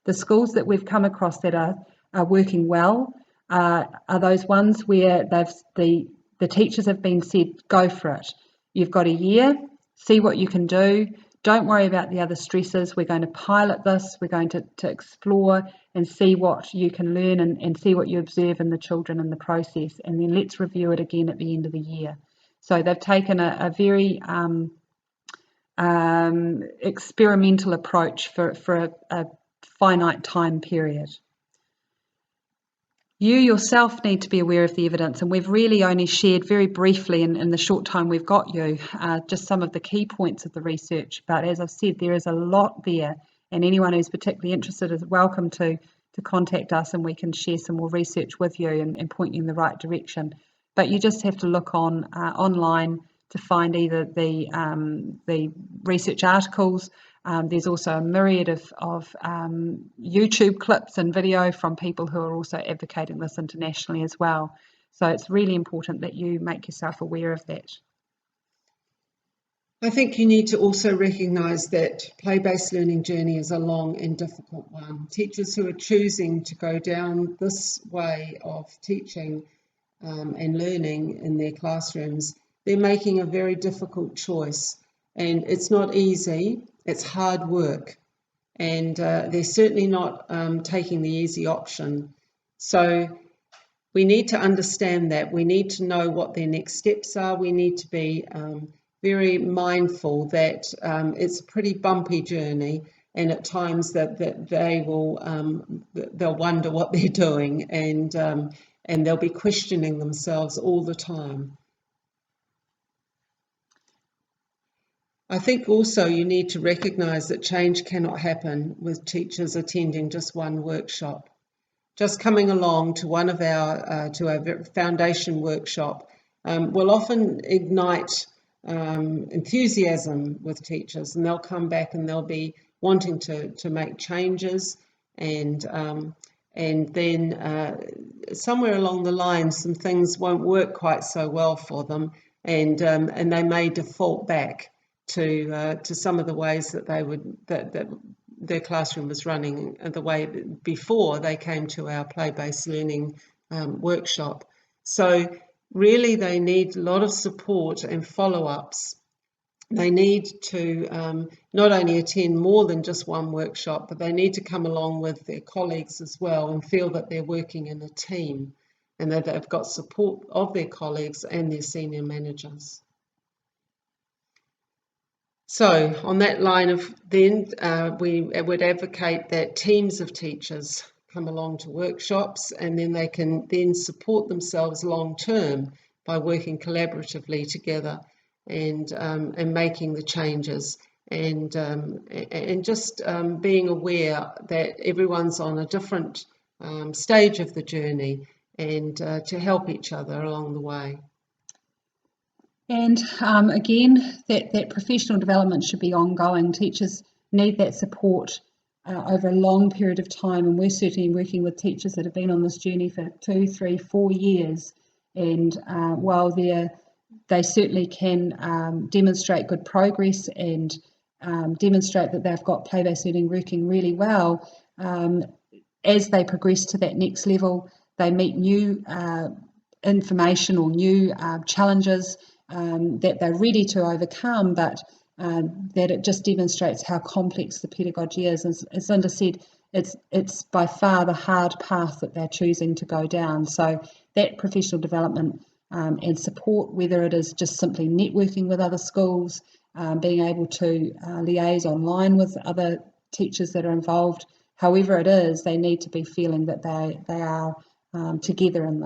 The schools that we've come across that are working well are those ones where the teachers have been said, go for it. You've got a year, see what you can do. Don't worry about the other stresses. We're going to pilot this. We're going to explore and see what you can learn and see what you observe in the children in the process. And then let's review it again at the end of the year. So they've taken a very experimental approach for a finite time period. You yourself need to be aware of the evidence, and we've really only shared very briefly in the short time we've got you just some of the key points of the research. But as I've said, there is a lot there, and anyone who's particularly interested is welcome to contact us, and we can share some more research with you and point you in the right direction. But you just have to look online to find either the research articles. There's also a myriad of YouTube clips and video from people who are also advocating this internationally as well. So it's really important that you make yourself aware of that. I think you need to also recognise that play-based learning journey is a long and difficult one. Teachers who are choosing to go down this way of teaching and learning in their classrooms, they're making a very difficult choice, and it's not easy. It's hard work, and they're certainly not taking the easy option. So we need to understand that. We need to know what their next steps are. We need to be very mindful that it's a pretty bumpy journey, and at times that they will they'll wonder what they're doing, and they'll be questioning themselves all the time. I think also you need to recognise that change cannot happen with teachers attending just one workshop. Just coming along to one of our foundation workshop will often ignite enthusiasm with teachers, and they'll come back and they'll be wanting to make changes, and then somewhere along the line some things won't work quite so well for them, and they may default back to some of the ways that that their classroom was running the way before they came to our play-based learning workshop. So really they need a lot of support and follow-ups. They need to not only attend more than just one workshop, but they need to come along with their colleagues as well and feel that they're working in a team and that they've got support of their colleagues and their senior managers. So on that line of then, we would advocate that teams of teachers come along to workshops, and then they can then support themselves long term by working collaboratively together and making the changes, and just being aware that everyone's on a different stage of the journey, and to help each other along the way. And again, that professional development should be ongoing. Teachers need that support over a long period of time, and we're certainly working with teachers that have been on this journey for 2, 3, 4 years. And while they certainly can demonstrate good progress and demonstrate that they've got play-based learning working really well, as they progress to that next level, they meet new information or new challenges that they're ready to overcome, but that it just demonstrates how complex the pedagogy is. As Linda said, it's by far the hard path that they're choosing to go down. So that professional development and support, whether it is just simply networking with other schools, being able to liaise online with other teachers that are involved, however it is, they need to be feeling that they are together in this.